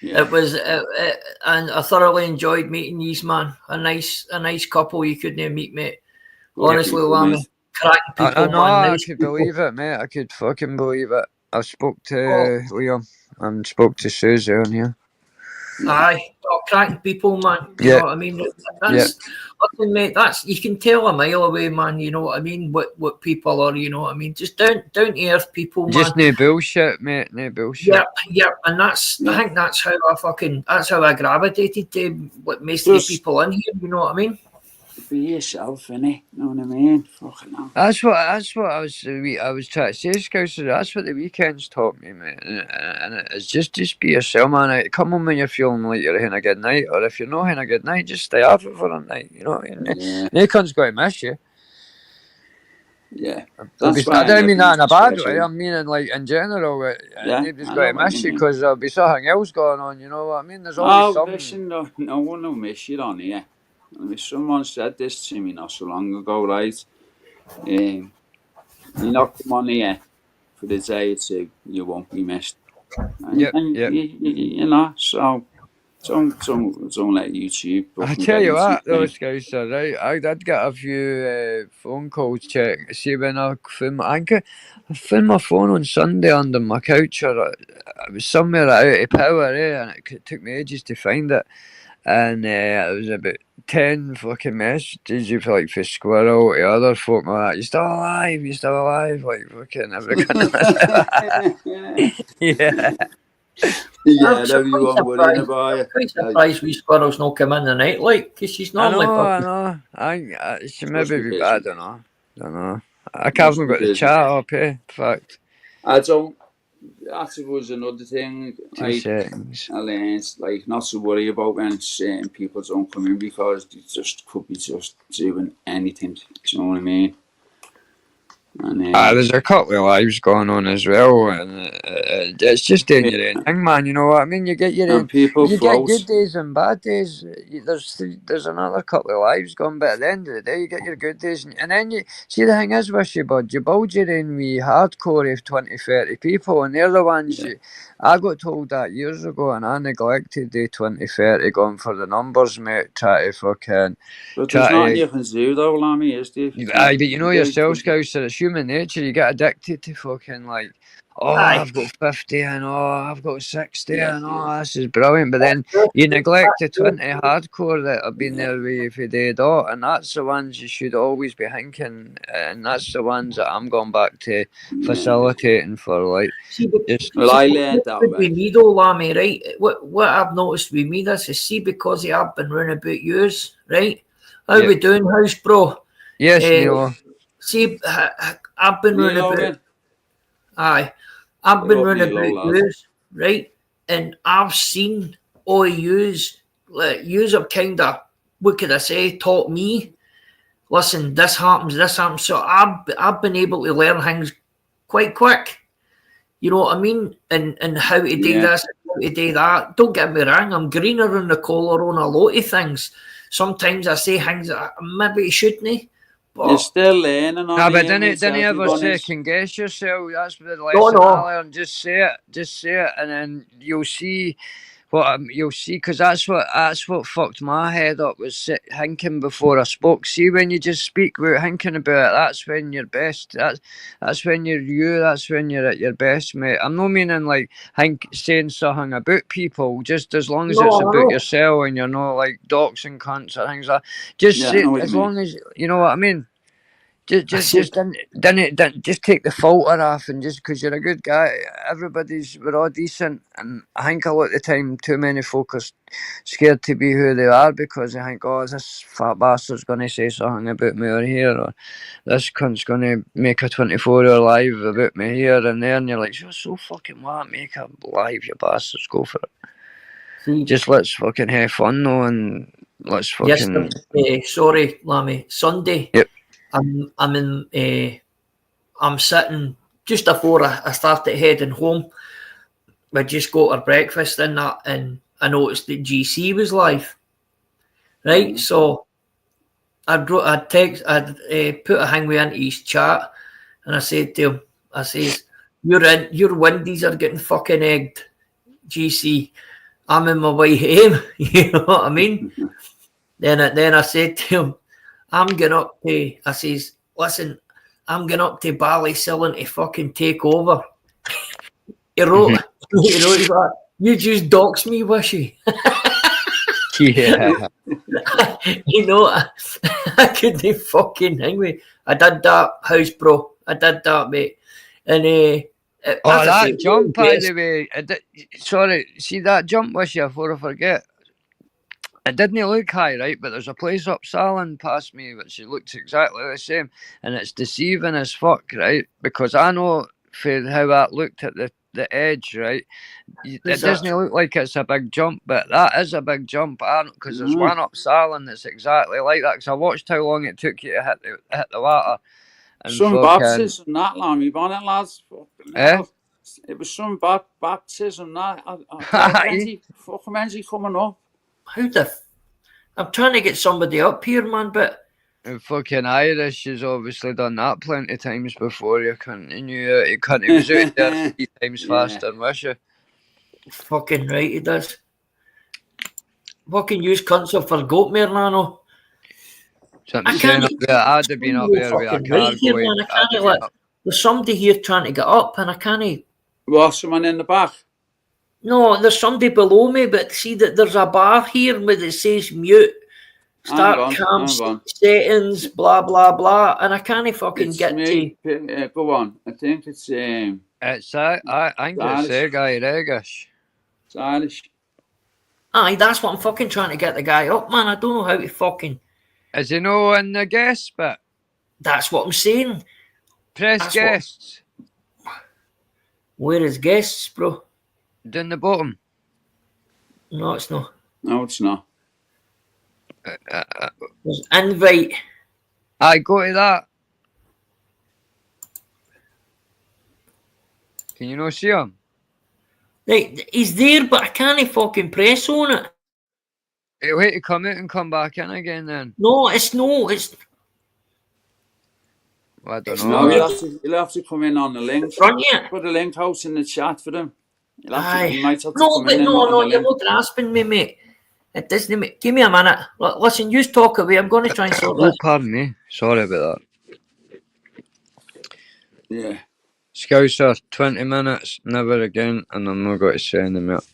Yeah. It was, and I thoroughly enjoyed meeting these, man. A nice couple you couldn't meet, mate. Honestly, Lammy, cracking people. I know, I could believe it, mate. I could fucking believe it. I spoke to Liam and spoke to Susie on here. Aye, cracking people, man. You know what I mean? That's listen, mate. That's, you can tell a mile away, man. You know what I mean? What people are, you know what I mean? Just down to earth people, man. Just no bullshit, mate. No bullshit. Yep. And that's I think that's how I gravitated to what most of the people in here. You know what I mean? Be yourself, innit? You know what I mean? Fucking hell. That's what I was trying to say, Scouser. That's what the weekends taught me, mate. And it's just be yourself, man. Come on when you're feeling like you're having a good night, or if you're not having a good night, just stay off it for a night. You know what I mean? Yeah. No cunt's going to miss you. Yeah. I don't mean that in a bad way. I mean, like in general, nobody's going to miss you because there'll be something else going on. You know what I mean? There's always something. Listen, no one will miss you on here. I mean, someone said this to me not so long ago, right? You not come on here for the day or two, you won't be missed. You know, so don't let YouTube. I tell you what, those guys are right. I did get a few phone calls check. See when I found my phone on Sunday under my couch, or it was somewhere out of power, and it took me ages to find it. And it was about 10 fucking messages you like for Squirrel to other folk like that. You still alive, like fucking everything. Yeah, everyone worrying about you. I'm surprised wee Squirrel's not come in the night, like, because she's normally. I know. She maybe be. I don't know. I haven't got the chat up, in fact. I don't. That was another thing. 2 seconds. I learned not to worry about when certain people don't come in because they just could be just doing anything. Do you know what I mean? And there's a couple of lives going on as well, and it's just doing your own thing, man. You know what I mean? You get your own. People you get good days and bad days. There's another couple of lives going, but at the end of the day, you get your good days, and then you see the thing is with you, bud. You build your own wee hardcore of 20-30 people, and they're the ones I got told that years ago, and I neglected the 20-30 going for the numbers, mate. Try to fucking. But there's nothing you can do though, Lammy, is there? Aye, but you know yourself, Scouser, it's human nature. You get addicted to fucking like, I've got 50 and I've got 60 and this is brilliant. But then you neglect the 20 hardcore that have been there with you for day dot, and that's the ones you should always be thinking, and that's the ones that I'm going back to facilitating for. Like, I learned that. With me though, Lammy, right? What I've noticed with me, this is because I've been running about yours, right? How we doing, house bro? Yes, Neil. See, I've been running about. Aye, I've been running about yous, right? And I've seen all yous. Like, yous have kind of, what could I say, taught me. Listen, this happens. So I've been able to learn things quite quick. You know what I mean? And how to do this, how to do that. Don't get me wrong, I'm greener on the collar on a lot of things. Sometimes I say things that maybe shouldn't. But you're still learning on but here, mate. didn't ever Everybody's... second guess yourself. That's the no, lesson I no. learned. Just say it, and then you'll see you'll see, because that's what fucked my head up, was thinking before I spoke. See, when you just speak without thinking about it, that's when you're best. That's when you're you. That's when you're at your best, mate. I'm not meaning like saying something about people. Just as long as it's about yourself and you're not like doxing cunts or things like that. Just say as long as you know what I mean. Just take the filter off, and just because you're a good guy, we're all decent, and I think a lot of the time too many folk are scared to be who they are because they think, oh, this fat bastard's going to say something about me or here, or this cunt's going to make a 24-hour live about me here and there, and you're like, you're so fucking what, make a live, you bastards, go for it. See, just let's fucking have fun though, and let's fucking... sorry, Lammy, Sunday. Yep. I'm sitting just before I started heading home. We just got our breakfast and that, and I noticed that GC was live. Right, so I'd put a hangway into his chat, and I said to him, I says, your windies are getting fucking egged, GC. I'm in my way home. You know what I mean? Then I said to him, I'm going up to, I says, listen, I'm going up to Ballysillan to fucking take over. He wrote, he's like, you just doxed me, Wishy. Yeah. You know, I couldn't fucking hang with. I did that, house bro. I did that, mate. And that jump, by the way. Sorry, see that jump, Wishy, before I forget. It didn't look high, right? But there's a place up Salon past me which it looks exactly the same, and it's deceiving as fuck, right? Because I know for how that looked at the edge, right? It doesn't look like it's a big jump, but that is a big jump, because there's one up Salon that's exactly like that. Because I watched how long it took you to hit the water. And some baptism that, Lamb, you on it, lads? It was some baptism that. When's he coming up? I'm trying to get somebody up here, man, but... And fucking Irish has obviously done that plenty of times before. You continue, he was out there 3 times faster than Wisher. Fucking right, he does. Fucking use cunts have forgot me, Nano. I'd have been up there with a car going. There's somebody here trying to get up, and I can't... What, someone in the back? No, there's somebody below me, but see that there's a bar here where it says mute, start cam settings, blah, blah, blah, and I can't fucking get to... Go on, I think it's... I think it's guy Regish. It's Irish. Aye, that's what I'm fucking trying to get the guy up, man. I don't know how to fucking... Is he no in the guest bit? That's what I'm saying. Press guests. Where is guests, bro? Down the bottom. No, it's not. No, it's not. There's invite. I go to that. Can you not see him? Right, he's there, but I can't fucking press on it. He'll wait to come out and come back in again then. No, it's no, it's... Well, I don't know. You'll have to come in on the link. Put the link out in the chat for him. You might have to come in. No, you're not grasping me, mate. It doesn't. Give me a minute. Listen, you talk away. I'm going to try and sort this. Oh, pardon me. Sorry about that. Yeah. Scouser, 20 minutes, never again, and I'm not going to say anything out.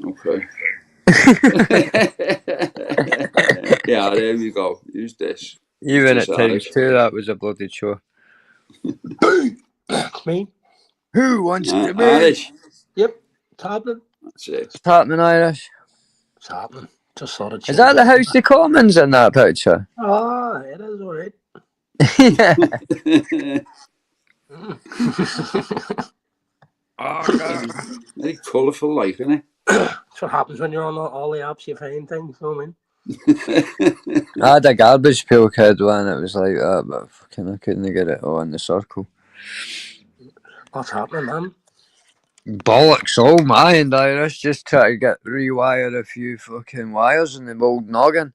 Okay. Yeah, there we go. Use this. Even at times 2, that was a bloody chore. Me? Who wants to be? Irish. Yep, it's happening. That's it. It's happening, Irish. It's happening. Just sort of. Is that the House of Commons in that picture? Ah, it is alright. Yeah. Oh, God. Very colourful, like, isn't it? That's what happens when you're on all the apps. You find things. You know what I mean? I had a garbage pail kid one. It was like that, but fucking I couldn't get it all in the circle. What's happening, man? Bollocks, all my end Irish. Just try to rewire a few fucking wires in the old noggin.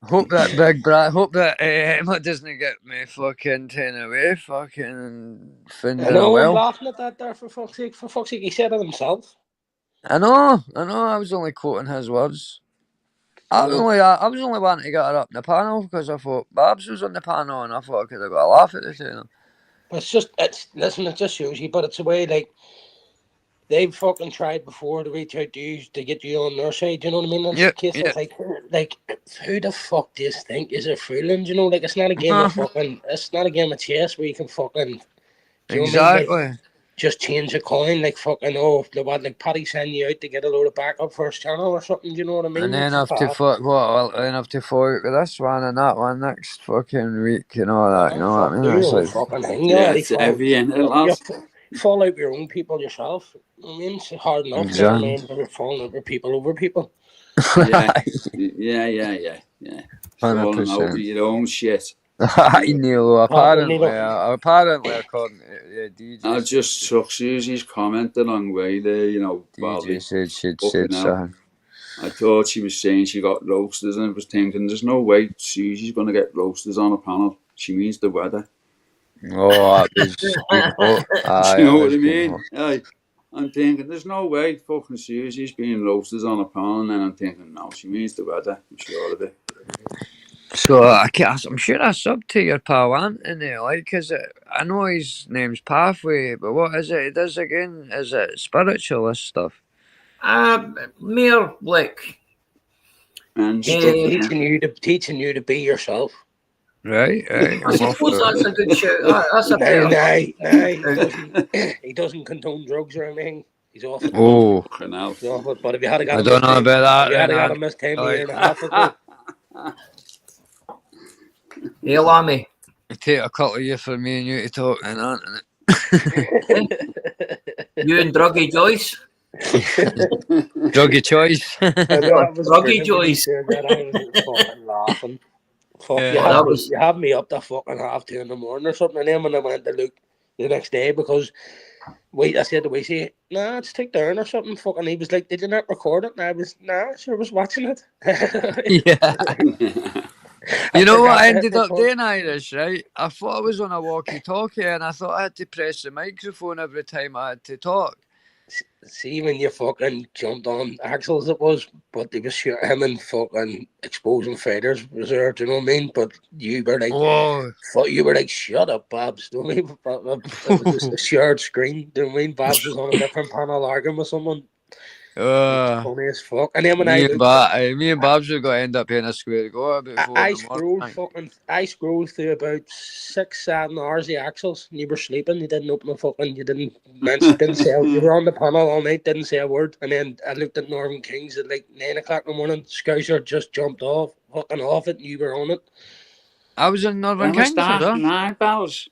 Hope that Emma doesn't get me fucking taken away, fucking finding I a know, I'm well. laughing at that there, for fuck's sake. For fuck's sake, he said it himself. I know, I was only quoting his words. I was only wanting to get her up in the panel because I thought Babs was on the panel and I thought I could have got a laugh at the two of them. But listen, it just shows you, but it's a way, like, they've fucking tried before to reach out to you to get you on their side, you know what I mean? That's Yeah, the case. yeah. It's like, who the fuck do you think is a fooling? You know, like, it's not a game of fucking, it's not a game of chess where you can fucking, do you know what I mean? Exactly. Like, just change a coin, like fucking, oh, like Paddy sending you out to get a load of backup first channel or something, do you know what I mean? And then It's have to fight with this one and that one next fucking week, you know that, you know what I do mean? It's your own like, fucking thing. Yeah, it's heavy, isn't it, lads? You fall out with your own people yourself. I mean, it's hard enough. Exactly. Never mind when you're falling over people. Yeah. Falling over 100%. your own shit. Neil, apparently, according to DJ, I just took Susie's comment the wrong way there, you know. DJ said she'd fucking said hell. something. I thought she was saying she got roasters, and I was thinking, there's no way Susie's going to get roasters on a panel. She means the weather. Oh, that was Do you know what I mean? Aye. I'm thinking, there's no way fucking Susie's being roasters on a panel, and then I'm thinking, no, she means the weather. I'm sure of it. So I'm sure I subbed to your pal Anthony, like, cause I know his name's Pathway, but what is it he does again? Is it spiritualist stuff? Mere like And Teaching you to be yourself. Right. I suppose that's a good shout. That's a He doesn't condone drugs or anything. He's off it. Oh, He's off it. But if you had I don't know about that. you had got a missed time a year and a half ago. Hey, Lammy. It'd take a couple of years for me and you to talk, and Anthony. You and Druggy Joyce. Druggy choice. Druggy Joyce. I was fucking laughing. Fuck, Yeah, you had me up to fucking 2:30 in the morning or something, and then when I went to look the next day, because I said to Wee, nah, it's Tik Down or something. Fucking, he was like, did you not record it? And I was, nah, sure was watching it. Yeah. You know what I ended up doing, Irish, right? I thought I was on a walkie-talkie and I thought I had to press the microphone every time I had to talk. See, when you fucking jumped on Axel's, it was, but they was shooting him and fucking exposing fighters was there, do you know what I mean? But you were like, whoa. You were like, shut up, Babs, do you know what I mean? It was just a shared screen, do you know what I mean? Babs was on a different panel arguing with someone. Funny as fuck. And then when me and Babs were going to end up in a square go about 4 I scrolled through about 6-7 hours of Axels, and you were sleeping. You didn't open the fucking. You didn't mention. Didn't say. You were on the panel all night. Didn't say a word. And then I looked at Northern Kings at like 9 o'clock in the morning. Scouser just jumped off it. And you were on it. I was in Northern Kings. Nine bells.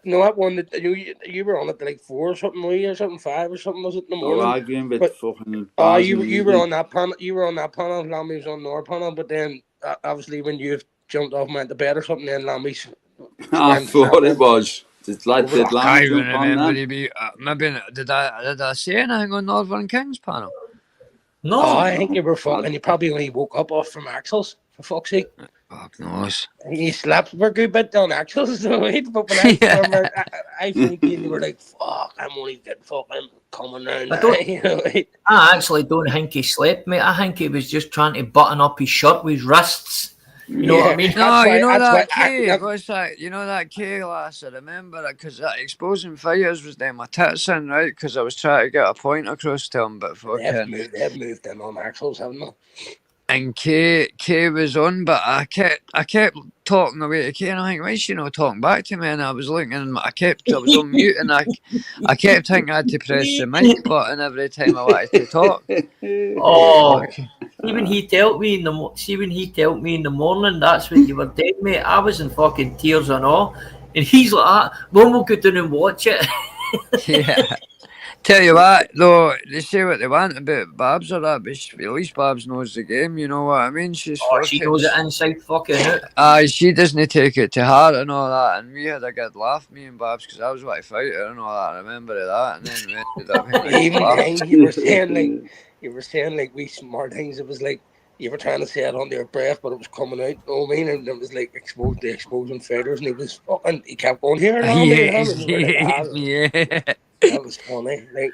No, that one that you were on it like 4 or something, or something 5 or something, was it in the morning? Arguing with fucking. You were on that panel. You were on that panel. Lammy was on our panel, but then obviously when you jumped off and went to bed or something, then Lammy's. I thought it was. Did Lammy jump on that? Maybe did I say anything on Northern Kings panel? No, I think you were fucking. You probably only woke up off from Axel's, for fuck's sake. Fuck knows. He slept for a good bit on Axel's, right? But when I think you were like, fuck, I'm only getting fucking coming round. I actually don't think he slept, mate. I think he was just trying to button up his shirt with his wrists. You know what I mean? No, you know that K. What's that? You know that K lass? I remember it because that exposing fires was then my tits in, right? Because I was trying to get a point across to him, but fucking. They've moved in on Axel's, haven't they? And K was on, but I kept talking away to K, and I think, why is she not talking back to me? And I was looking, and I was on mute, and I kept thinking I had to press the mic button every time I wanted to talk. Oh, when he told me in the morning, that's when you were dead, mate. I was in fucking tears and all, and he's like, "When we'll go down and watch it." Yeah. Tell you what, though, they say what they want about Babs or that, but at least Babs knows the game, you know what I mean? She's Oh, she fucking... knows it inside fucking out. Aye, she doesn't take it to heart and all that, and we had a good laugh, me and Babs, because I was about to fight her and all that, I remember that, and then we ended up having a good Even laugh. thing you were saying like we smart things. It was like you were trying to say it under your breath, but it was coming out. You know what I mean? And it was like exposing fighters, and he kept going here, Lammy, Yeah, and you were like, yeah. that was funny. Like,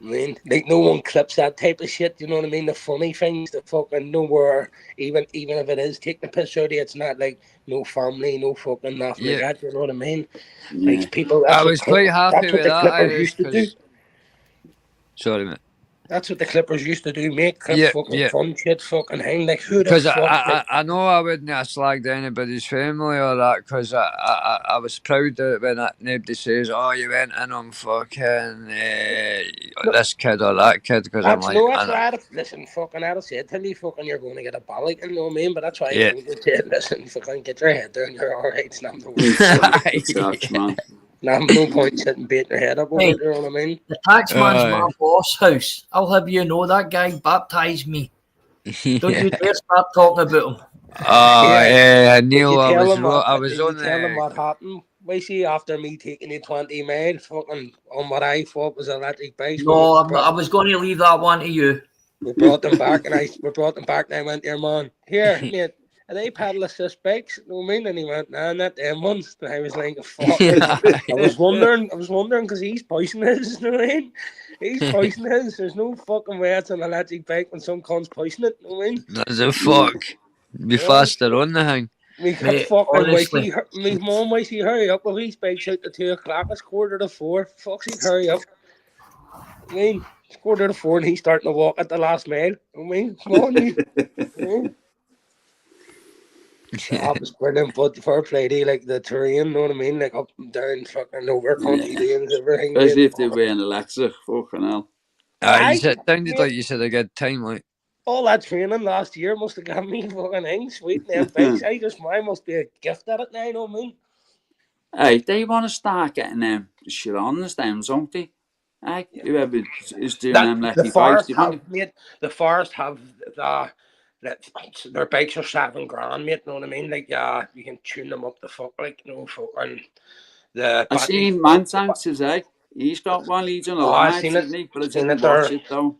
I mean, like no one clips that type of shit. You know what I mean? The funny things, the fucking nowhere. Even if it is taking the piss out of you, it's not like no family, no fucking nothing like Yeah. that. You know what I mean? Yeah. Like people. I was quite happy with the that, Clippers Irish, used to do. because... Sorry, mate. That's what the Clippers used to do, make clip Yeah, fucking yeah. fun shit, fucking hang like who the Because fuck? I know I wouldn't have slagged anybody's family or that, because I was proud that when nobody says, oh, you went in on fucking this kid or that kid, because I'm like, that's why I'd listen, fucking I'd have said to me, fucking you're going to get a ballot, you know what I mean? But that's why I told you, said, listen, fucking get your head down, you're alright, it's not the Tax man. no point sitting beating your head up over it, you know what I mean? The taxman's my boss house. I'll have you know that guy baptised me. Don't you dare start talking about him. Neil, I was on tell him what happened? We see after me taking you 20 miles, fucking on what I thought was electric bikes. No, I was going to leave that one to you. We brought them back, and I went there, man. Here, mate. Are they paddle assist bikes? You know what I mean? And he went, nah, not them ones. And I was like, fuck. I was wondering because he's poisonous, you know what I mean? He's poisonous. There's no fucking way it's an electric bike when some cunt's poison it, you know what I mean? That's a fuck. Be faster on the thing. We kept fucking wifey. My mum, wifey, hurry up. Well, these bikes out to 2 o'clock. It's 3:45. Fuck's sake, hurry up. I mean, it's 4:45 and he's starting to walk at the last mile. I mean, come on, you. That was brilliant, but fair play to like the terrain, you know what I mean? Like up and down, fucking over country lanes, everything. Especially if they were in Alexa, fucking hell. It sounded like you said a good time, like. All that training last year must have got me fucking things sweet in them bikes. I must be a gift at it now, you know what I mean? Hey, they want to start getting them shit on the stems, don't they? Hey, whoever is doing them lucky bikes. The Forest have their bikes are $7,000, mate, you know what I mean? Like, you can tune them up the fuck, like, you know, fucking I seen Mantanks today. He's got one, he's on the live, isn't he? But I didn't watch it though.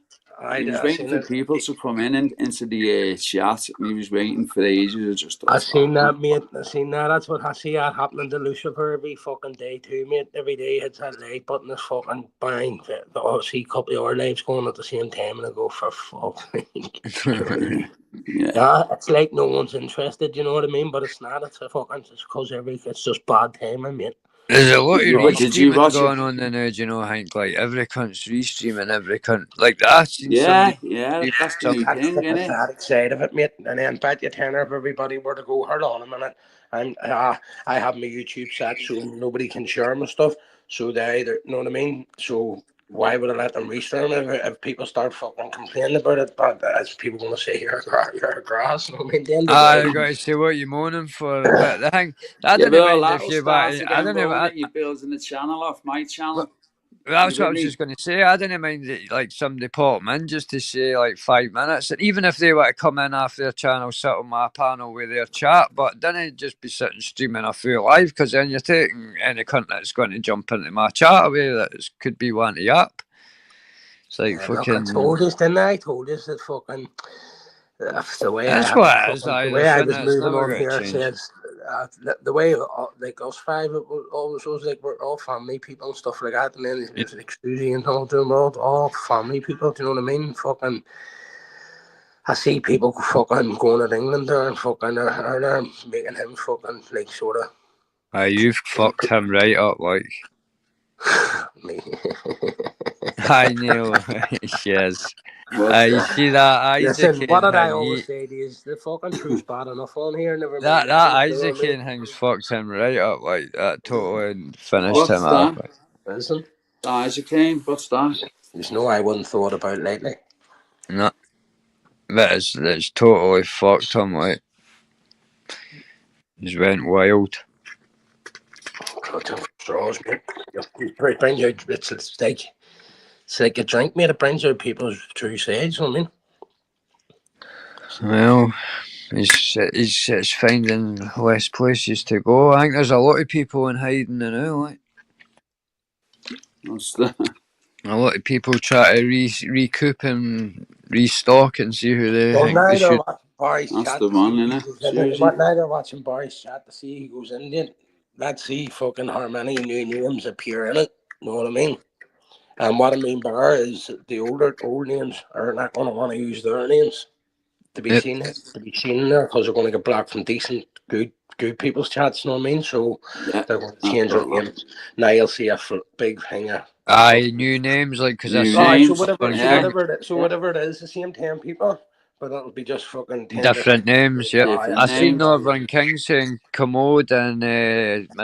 He was waiting for people to come into the chat, and he was waiting for ages. I seen that, mate. I seen that. That's what I see that happening to Lucifer every fucking day too, mate. Every day hits that like button is fucking bang. I see a couple of our lives going at the same time, and I go for fuck's sake. Yeah, it's like no one's interested. You know what I mean? But it's not. It's a fucking. It's because it's just bad timing, mate. There's a lot of restreaming going on now, do you know, Hank? Like, every cunt's restreaming, every cunt. Like, I've seen somebody... that's the new thing, isn't it? That's the pathetic side of it, mate. And then bet you tenner if everybody were to go, hold on a minute. And I have my YouTube set so nobody can share my stuff. So they either, you know what I mean? So why would I let them restream if people start fucking complaining about it? But as people going to say, you're grass. You know what I mean? I got to say what you're moaning for. But the thing, I don't mind if you're back. I don't know. You're building the channel off my channel. That's what I was just going to say. I didn't mind that, like, somebody pop them in just to say, like, 5 minutes. And even if they were to come in off their channel, sit on my panel with their chat, but didn't just be sitting streaming a full live, because then you're taking any cunt that's going to jump into my chat away that could be one to up. It's like fucking... I told us, didn't I? I told us that fucking... That's the way I was moving on here. Says the way like us five, it always was like we're all family people and stuff like that. And then there's like Susie and all them, all family people. Do you know what I mean? Fucking, I see people fucking going to England there and fucking they're making him fucking like sort of. You've fucked him right up, like. I know. Yes. You see that Isaac? Listen, what did I always say to you? Is the fucking truth's bad enough on here? Never that Isaac and things fucked him right up, like that totally finished him off. Like. Listen, Isaac Kane, what's that? There's no I wouldn't thought about lately. No, that's totally fucked him. Like, he's went wild. Straws, mate. Bring out it's a steak. It's like a drink, mate. It brings out people's true sides. You know what I mean? Well, it's finding less places to go. I think there's a lot of people in hiding now. Like That's the a lot of people try to recoup and restock and see who they Well, think now they they're should. watching Barry's that's chat the to see one, if he innit? goes in it. Seriously. But now they're watching Barry's chat to see if he goes in it. Let's see fucking how many new names appear in it. You know what I mean? And what I mean by that is the old names are not going to want to use their names to be Yep. seen in there because they're going to get blocked from decent, good people's chats. You know what I mean? So Yeah. they're going to change their name. Now you'll see a big thing. Aye, new names like because I New seen Alright, so names. whatever, Yeah. whatever it is, the same 10 people, but it'll be just fucking 10 different names. Yep, Different I seen names. Northern King saying Commode and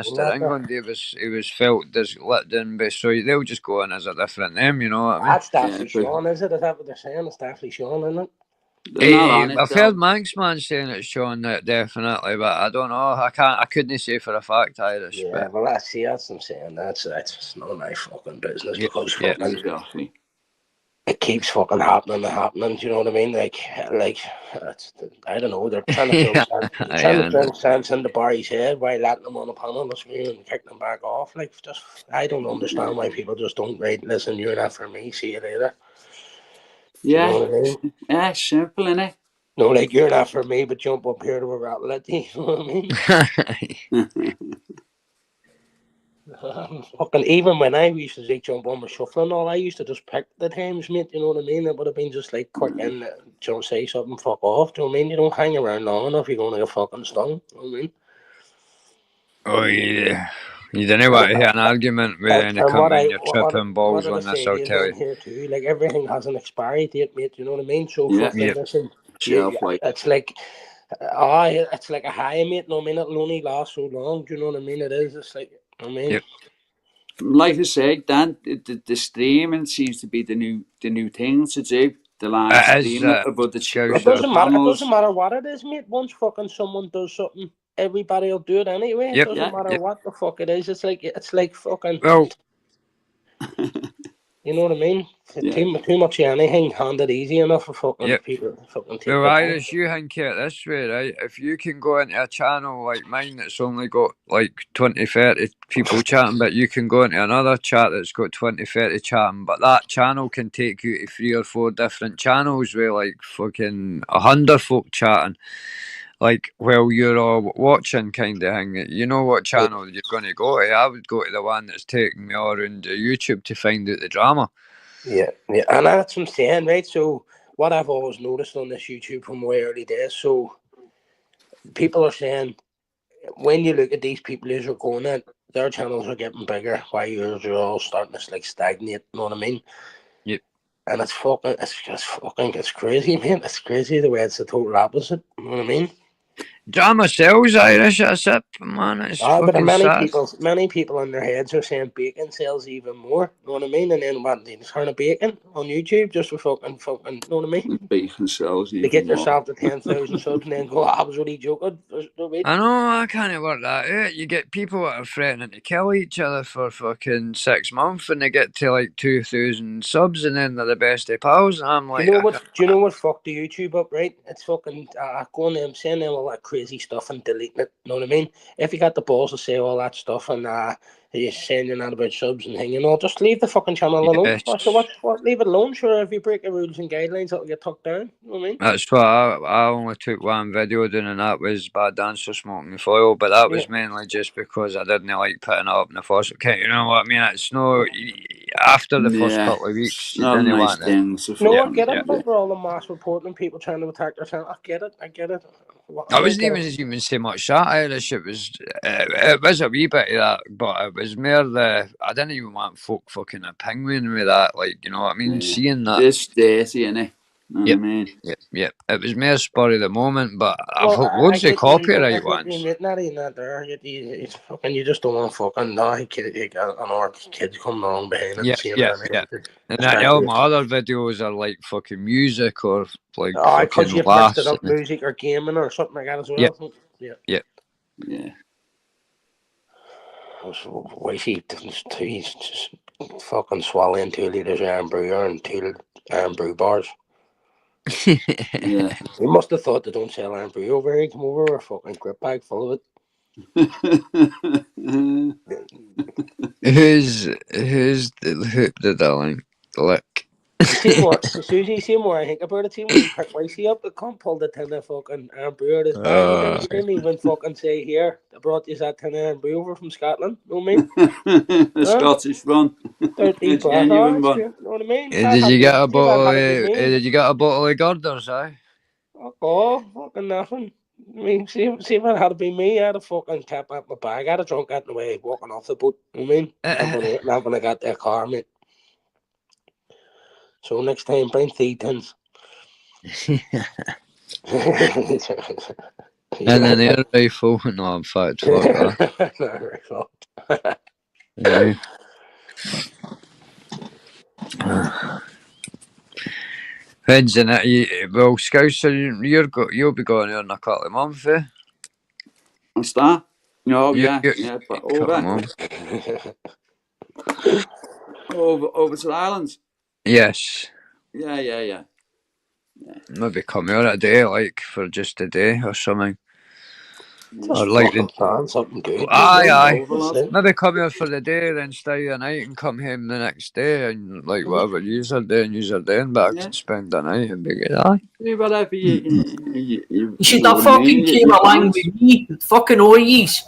Seen Mr. that there. England. He was felt as let in, but so they'll just go in as a different name. You know what I mean? That's Yeah, definitely but Sean, is it? Is that what they're saying? It's definitely Sean, isn't it? they're not on it I've though. heard Manxman saying it's Sean that definitely, but I don't know. I couldn't say for a fact Irish, Yeah, but well, that's what I'm saying. That's none of my fucking business yeah, because yeah. fucking Exactly. it keeps fucking happening and happening. Do you know what I mean? Like it's, I don't know. They're trying to film, Yeah, I trying to am. film sense into Barry's head while letting him on a panel on the screen and kicking him back off. Like, just I don't understand why people just don't write. Listen, you're not for me. See you later. Do you Yeah. know what I mean? Yeah, simple, innit? No, like you're not for me, but jump up here to a ratlet. You know what I mean? Fucking even when I used to jump on my shuffle and all, I used to just pick the times, mate. You know what I mean? It would have been just like quick and don't say something, fuck off. Do you know what I mean? You don't hang around long enough, you're going to get fucking stung. You know what I mean? Oh yeah, you don't want to hear an argument with any And what company I and you're tripping what balls did I on this. say to I'll you tell you. then here too? Like everything has an expiry date, mate. You know what I mean? So Yeah. fucking Yep. listen, Shelf life. it's like. It's like a high, mate. No, I mean, it'll only last so long. Do you know what I mean? It is. It's like, I mean, Yep. Like I said, Dan, the streaming seems to be the new thing to do. The live It is stream about the it Scouser. doesn't matter. It doesn't panels. matter what it is, mate. Once fucking someone does something, everybody will do it anyway. It Yep. doesn't Yeah. matter Yep. what the fuck it is. It's like fucking. Well, You know what I mean? Yeah. Too much of anything handed easy enough for fucking yep. people. Fucking take Well, the time. Irish, you think it this way, right? If you can go into a channel like mine that's only got like 20, 30 people chatting, but you can go into another chat that's got 20, 30 chatting, but that channel can take you to 3 or 4 different channels with like fucking 100 folk chatting, like while you're all watching kind of thing. You know what channel you're going to go to. I would go to the one that's taking me all around the YouTube to find out the drama. Yeah, and that's what I'm saying, right? So what I've always noticed on this YouTube from way early days, so people are saying when you look at these people who are going in, their channels are getting bigger while yours are all starting to like stagnate. You know what I mean? Yep. And it's crazy, man. It's crazy the way it's the total opposite. You know what I mean? Drama sells, Irish. That's it, man. It's But fucking sad. many people in their heads are saying bacon sells even more. You know what I mean? And then what? They turn a bacon on YouTube just for fucking. You know what I mean? Bacon sells To even get more. yourself to 10,000 subs and then go, I was really joking. You know what I mean? I know, I can't work that out. You get people that are threatening to kill each other for fucking 6 months and they get to like 2,000 subs and then they're the best of pals. And I'm Do like, you know I what? can't. Do you know what fucked the YouTube up? Right? It's fucking going them saying them all that crazy stuff and deleting it. You know what I mean? If you got the balls to say all that stuff and you're saying you're not about subs and thing, you know, just leave the fucking channel alone. Yes. So what? Leave it alone. Sure, if you break the rules and guidelines, it'll get tucked down. You know what I mean? That's what I only took one video doing, and that was Bad Dancer Smoking Foil, but that was mainly just because I didn't like putting it up in the first. Okay, you know what I mean? It's no. After the first Yeah. couple of weeks, It's you not a didn't nice want it. thing to No, I Yeah, fucking. get it, yeah. but for all the mass reporting and people trying to attack their channel, I get it. I I don't wasn't get it. even so much that Irish. It was a wee bit of that, but it was more the I didn't even want folk fucking opinion with that. Like you know what I mean? Yeah. Seeing that. It's dirty, innit? Know what I Yep, mean? yep. It was more spur of the moment, but I've Well, got I loads of get you. I copyright get you. ones. Not even that there. It's fucking. You just don't want fucking. No, you got an old kid coming along behind it and Yeah, seeing yeah, it. yeah. And all Especially. my other videos are like fucking music or like Because fucking you've mixed it laughs. up, music or gaming or something like that as Yep, well. Yeah. yep. Yeah. Wifey, he's just fucking swallowing 2 litres of iron brew and 2 iron brew bars. Yeah. He must have thought they don't sell iron brew over here. He come over with a fucking grip bag full of it. Who's the darling lick? See more, Susie, see more. I think about it. See when you pick Wifey up, it can't pull the tin of fucking iron brew out of his bag. He didn't even fucking say, "Here, I brought you that tin of iron brew over from Scotland." Know what I mean? The Scottish one. Dirty The genuine bastard. one. You know what I mean? Did you get a bottle? Me. Did you get a bottle of Gorders? Oh, fucking nothing. I mean, see if it had been me, I'd have fucking kept out my bag. I'd have drunk that in the way walking off the boat. You know what I mean? Not when I got their car, mate. So next time, bring 3 tins. And an air rifle. No, in fact, fuck that. Yeah. Depends on it. Well, Scouts, you'll be going there in a couple of months, eh? What's that? Oh, Yeah, but couple of months. over to the islands. Yes. Yeah. Maybe come here a day, like for just a day or something. Just Or like something good. Aye. Maybe come here for the day, then stay the night and come home the next day, and like whatever you're doing, but I can spend the night and be good. Aye. Do whatever you should have fucking came along with me. Fucking oyies.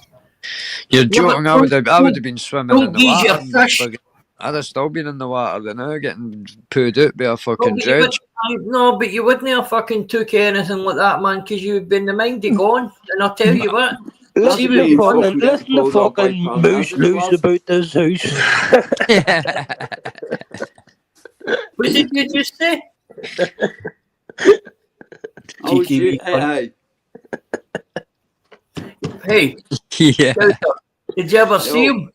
You're joking. I would have been swimming in the water. I'd have still been in the water then, getting pooed out by a fucking dredge. No, but you wouldn't have fucking took anything like that, man, because you've been the mindy gone. And I'll tell you what. Listen to fucking moose loose about this house. What did you just say? Hey. Yeah. Did you ever see him?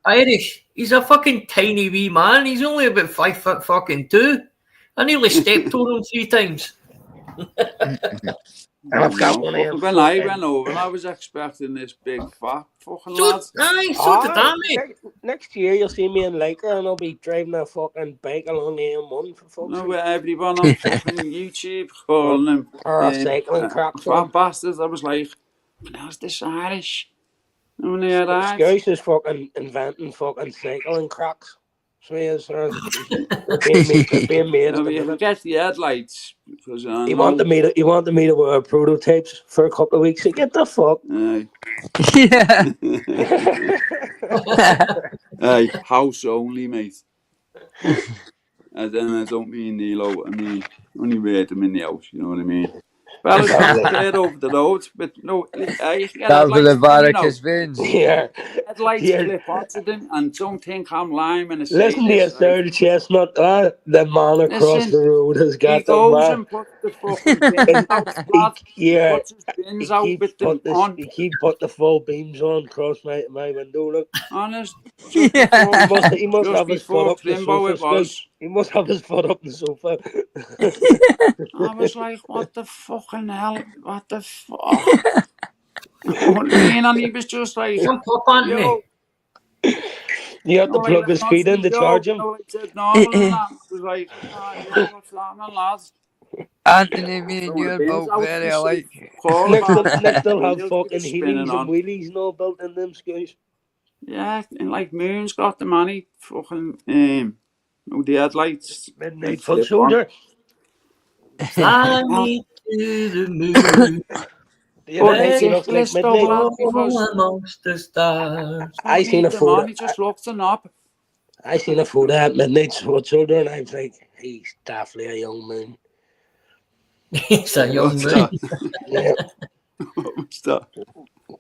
Irish. He's a fucking tiny wee man. He's only about 5 foot fucking 2. I nearly stepped on him 3 times. I've got one here. When I went over, I was expecting this big fat fucking lad. So did I, mate. Next year you'll see me in Laker and I'll be driving a fucking bike along the M1 for fuck's sake. No, everyone on fucking YouTube calling him cycling cracks. Fat bastards. I was like, how's this Irish? Scouts is fucking inventing fucking cycling cracks. So he is being made. No, you forget the headlights because he wanted me to wear prototypes for a couple of weeks. So get the fuck. Hey, house only, mate. And then I don't mean Nilo. I mean only wear them in the house. You know what I mean? Well, it's not get over the road, but no, you can get that for the varicose veins. Yeah. Headlights clip onto them, and don't think I'm lying when I say listen to your third chestnut. The man across the road has got he goes and puts the fucking bins out. He puts his bins out with them on. He keeps put the full beams on across my window. Look, honest. He must have his foot up the sofa. He must have his foot up the sofa. I was like, what the fucking hell? What the fuck? And he was just like, yo. You have to plug his feet in to charge him. I said, normal and that. I was like, what's that, man, lads? Anthony, me and you are both very alike. Next they'll have fucking heelys and wheelies and all built in them scouts. Yeah, and like Moon's got the money, fucking, the headlights. Midnight foot soldier. Fly me to the moon. Amongst the stars. I seen a photo. He just looks him up. I seen a photo at Midnight foot soldier, and I was like, he's definitely a young man. He's a young man. Yeah. What's that?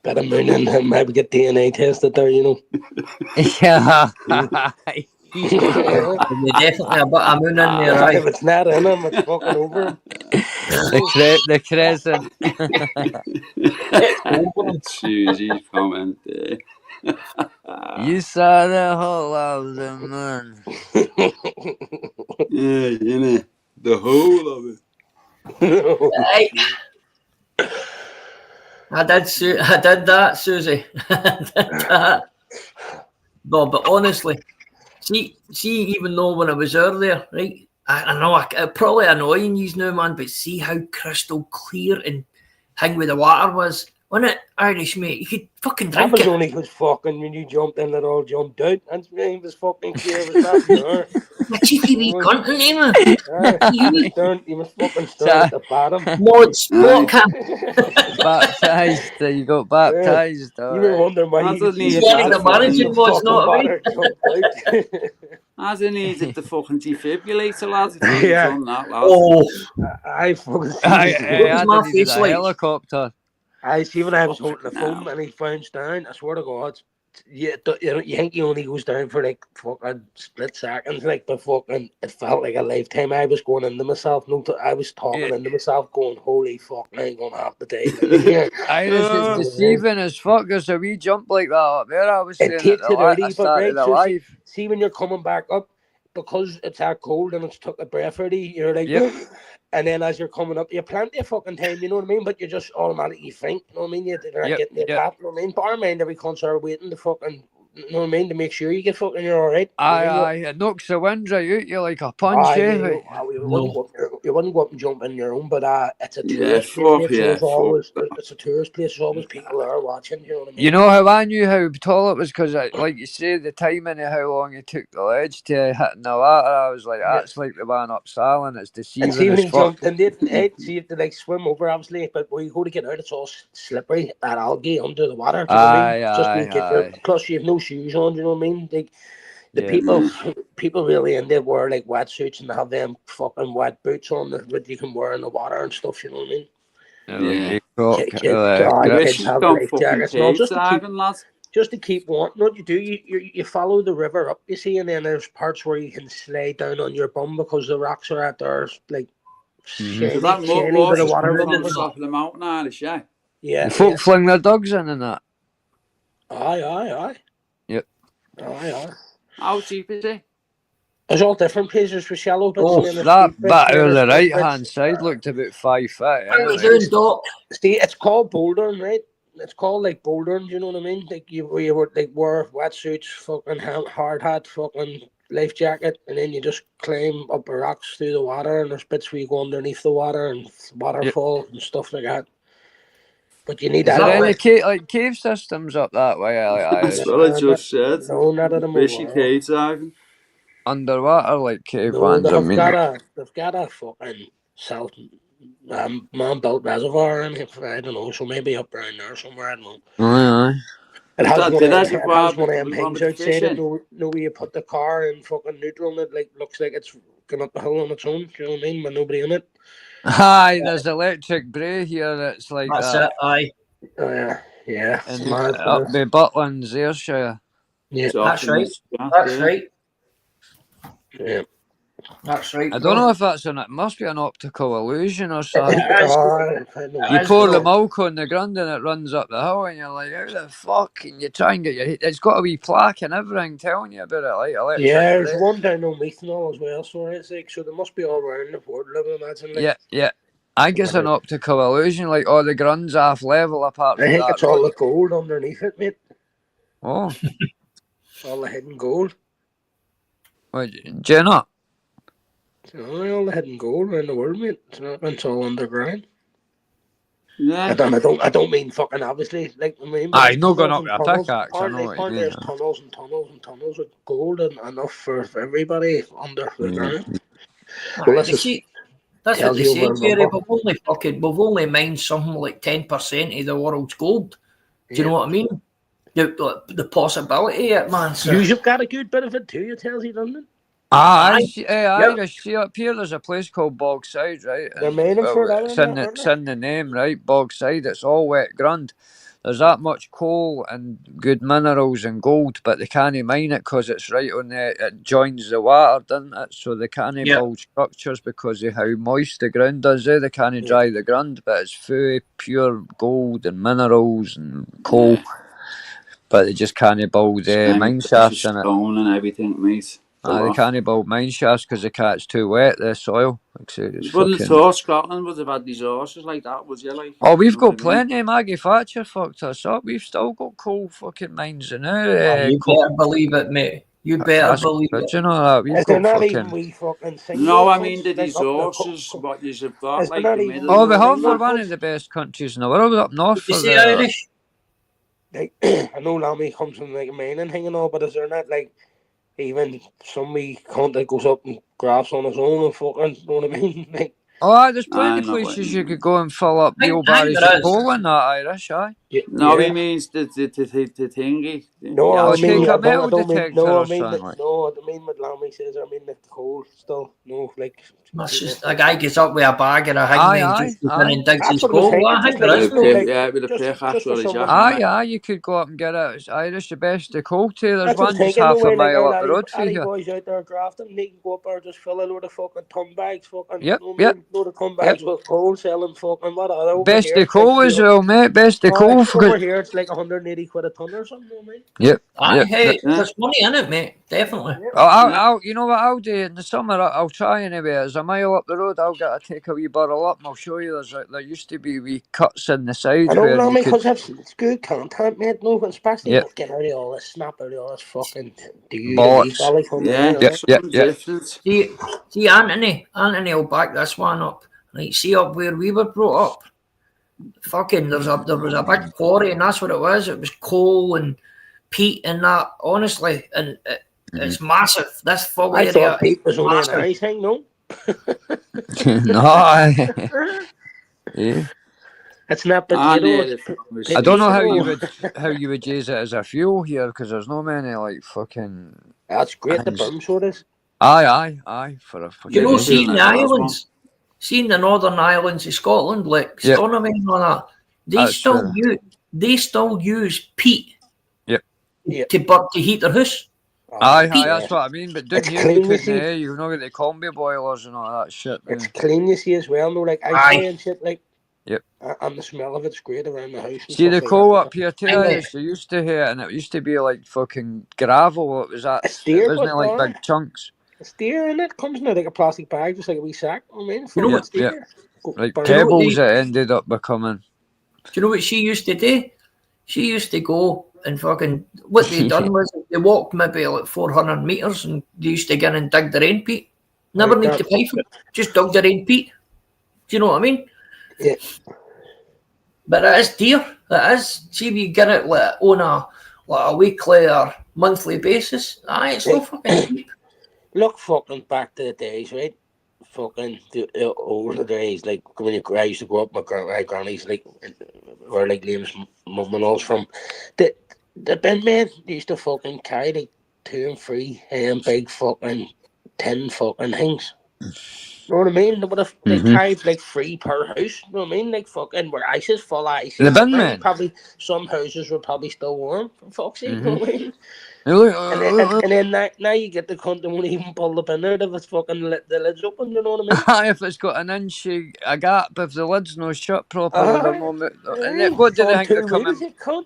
Better moon than him. Maybe get DNA tested there, you know. Yeah. Definitely a bit of moon in there, right? If it's not in him, it's fucking over him. The crescent. Susie's comment there. You saw the whole of the moon. Yeah, you know, the whole of it. I did that, Susie. I did that. No, but honestly, see, even though when I was earlier, right, I know it probably annoying you now, man, but see how crystal clear and thing with the water was, wasn't it, Irish mate? You could fucking That drink was it. only because fucking when you jumped in, it all jumped out. And it was fucking clear. It was nothing there. The cheeky wee cunt, ain't man. You must fucking stare at the bottom. Mod spot cam. Baptized. You got baptized. You were wondering why you Hasn't see He's needed it one of the the bottom and managing fucking. the mods, fucking not me. water jumped out. Hasn't needed the fucking defibrillator, lads. If he's Yeah. done that, lads. Oh, I fucking I What was my needed face a like? helicopter. I see when I was Fuck holding the now. phone and he bounced down. I swear to God, you think he only goes down for like fucking split seconds, like, but fucking it felt like a lifetime. I was going into myself. I was talking into myself, going, "Holy fuck, I ain't gonna have to die." Irish is deceiving as fuck. There's a wee jump like that up there. I was saying It at takes it I early, but started right. So alive. see when you're coming back up, because it's that cold and it's took a breath out of you, you're like, Yep. and then as you're coming up, you have plenty of fucking time, you know what I mean? But you just automatically think, you know what I mean? You're not getting your pat, you know what I mean? Bar mind every concert waiting to fucking, you know what I mean? To make sure you get fucking, you're alright. Aye, it knocks the wind right out you like a punch, You wouldn't go up and jump in your own, but it's a tourist place, mate, so it's always, it's a tourist place, there's always people there watching, you know what I mean? You know how I knew how tall it was? Because, like you say, the timing of how long it took the ledge to hit in the water, I was like, that's like the one up Salin, it's And deceiving see when as he fuck. jumped in there, so you have to like swim over, obviously, but when you go to get out, it's all slippery, that algae under the water, do you know what I mean? Just when you get there, plus you have no shoes on, do you know what I mean? Like, the people really in there wear like wetsuits and have them fucking wet boots on that you can wear in the water and stuff, you know what I mean? Wish Kids you'd have gone life fucking jackets and all, cave diving, lads. just to keep wanting. What you do, you follow the river up, you see, and then there's parts where you can slide down on your bum because the rocks are out there, like shiny, So that shiny water bit of water from the running. top of the mountain, Irish, yeah. Yeah, The folk fling their dogs in and that. Aye. Yep. Aye. How deep is it? There's all different places with shallow bits and then there's That steep bits. bit on the right hand side looked about 5 feet. How you doing, Doc? See, it's called bouldering, right? It's called like bouldering, do you know what I mean? Like you would like wear wetsuits, fucking hard hat, fucking life jacket, and then you just climb up the rocks through the water, and there's bits where you go underneath the water and waterfall and stuff like that. But you need Is that. there any cave systems up that way? That's what I just said. No, not at the Wishy moment. cave diving. Underwater, like cave No, ones, I they've mean. got a fucking south man-built reservoir in it. I don't know, so maybe up around there somewhere. I don't know. Aye. It has one of them with things the outside it. fishing. No way you put the car in fucking neutral and it like looks like it's going up the hill on its own. You know what I mean? With nobody in it. Aye, there's electric bray here that's like That's that. it, aye. Oh yeah. And up by Butland's Ayrshire. Yeah, that's right. That's right. Yeah. That's right. I don't know if that's it must be an optical illusion or something. You It pour is, the though. milk on the ground and it runs up the hill and you're like, how the fuck can you try and get your... It's got a wee plaque and everything telling you about it, like electric there's bray. one down on Methanol as well, so it's like, so there must be all around the world, I imagine. Like, Yeah. I guess an optical illusion, like all the grund's half level apart from I think that it's all the gold underneath it, mate. Oh. All the hidden gold. What, do you not? All the hidden gold around the world, mate. It's all underground. Yeah. I don't mean fucking obviously, like, I mean, Aye, not going up with a pickaxe, I know what you mean. There's tunnels and tunnels and tunnels of gold and enough for everybody under the ground. Well, that's what they say, Jerry. We've only mined something like 10% of the world's gold. Do you know what I mean? The possibility of it, man. So. You've got a good bit of it too, you tell you, doesn't it? I see up here there's a place called Bogside, right? They're mining for that, it's in the name, right? Bogside, it's all wet ground. There's that much coal and good minerals and gold, but they can't mine it because it's right on it joins the water, doesn't it? So they can't build structures because of how moist the ground is. They can't dry the ground, but it's full of pure gold and minerals and coal. But they just can't build mine shafts in it. Stone and everything, mate. They can't build mine shafts because the cat's too wet, the soil. Like, you wouldn't have thought Scotland would have had these horses like that, would you? Like, oh, we've got plenty. Maggie Thatcher fucked us up. We've still got coal fucking mines in there. You better believe it, mate. You better believe it. You know that? We've got not fucking... even we fucking no, I mean, these horses, what you have got, like the middle. Oh, we have. We're one of the best countries in the world up north for the Irish. Like, I know Lammy comes from like a mining thing and all, but is there not like even some wee cunt that goes up and grabs on his own and fucking, you know what I mean? Like, oh, there's plenty of places you could go and fill up wheelbarrows of coal in that Irish, aye. No, he means the thingy. No, I mean, take a metal I don't mean, detector no, or I mean, something. no, I mean what Lammy says, I mean the coal still, no, like. That's just a guy gets up with a bag and a hangman just and digs his coal. Yeah, with a pickaxe or a jack. Aye, you could go up and get it. It's Irish the best of coal too. There's one just half a mile up the road for you. Boys out there grafting, they can go up there just fill a load of fucking ton bags, fucking load of ton bags with coal, selling fucking what other. Best of coal as well, mate. Best of coal. Over here, it's like 180 quid a ton or something, mate. Yep. Hey, there's money in it, mate. Definitely. I'll, you know what I'll do in the summer? I'll try anyway. There's a mile up the road. I'll take a wee barrel up and I'll show you. There used to be wee cuts in the side. I don't know, mate, because it's good content, mate. No, especially get out of all this, snap out of all this fucking different. See, Anthony will back this one up. Like, see up where we were brought up. Fucking, there was a big quarry, and that's what it was. It was coal and peat and that. Honestly, and it's massive. This full area. I thought peat was only an ice thing, no. No, yeah. It's not potato. I don't know how you would use it as a fuel here because there's no many like fucking. That's great. The burn sodas. Aye. For a fucking. You know, seeing the islands, seeing the northern islands of Scotland, like Stoneham and all that, they still use peat. To heat their house. Aye, that's what I mean. But down here, you know, get the combi boilers and all that shit. It's clean, you see, as well. No, like ice and shit, like. Yep. And the smell of it's great around the house. See the coal up here too. I used to hear, and it used to be like fucking gravel. It was that. It wasn't like big chunks. A steer in it comes in like a plastic bag, just like a wee sack. I mean, like pebbles. It ended up becoming. Do you know what she used to do? She used to go and fucking. What they done was they walked maybe like 400 meters, and they used to get in and dig their own peat. Never need to pay for it. Just dug their own peat. Do you know what I mean? Yeah. But it is dear. It is. See if you get it like on a weekly or monthly basis. It's so fucking cheap. Look fucking back to the days, right? Fucking the older days, like when I used to go up, my granny's like, where like Liam's mum and all's from. The bin men used to fucking carry like 2 and 3 big fucking 10 fucking things. You know what I mean? They would have carried like 3 per house. You know what I mean? Like fucking where ices full of ice. The bin man. Probably some houses were probably still warm. For fuck's sake, you know what I mean? And then now you get the cunt that won't even pull the bin out if it's fucking the lid's open. You know what I mean? If it's got an inch a gap, if the lid's not shut properly, what do they think they're coming?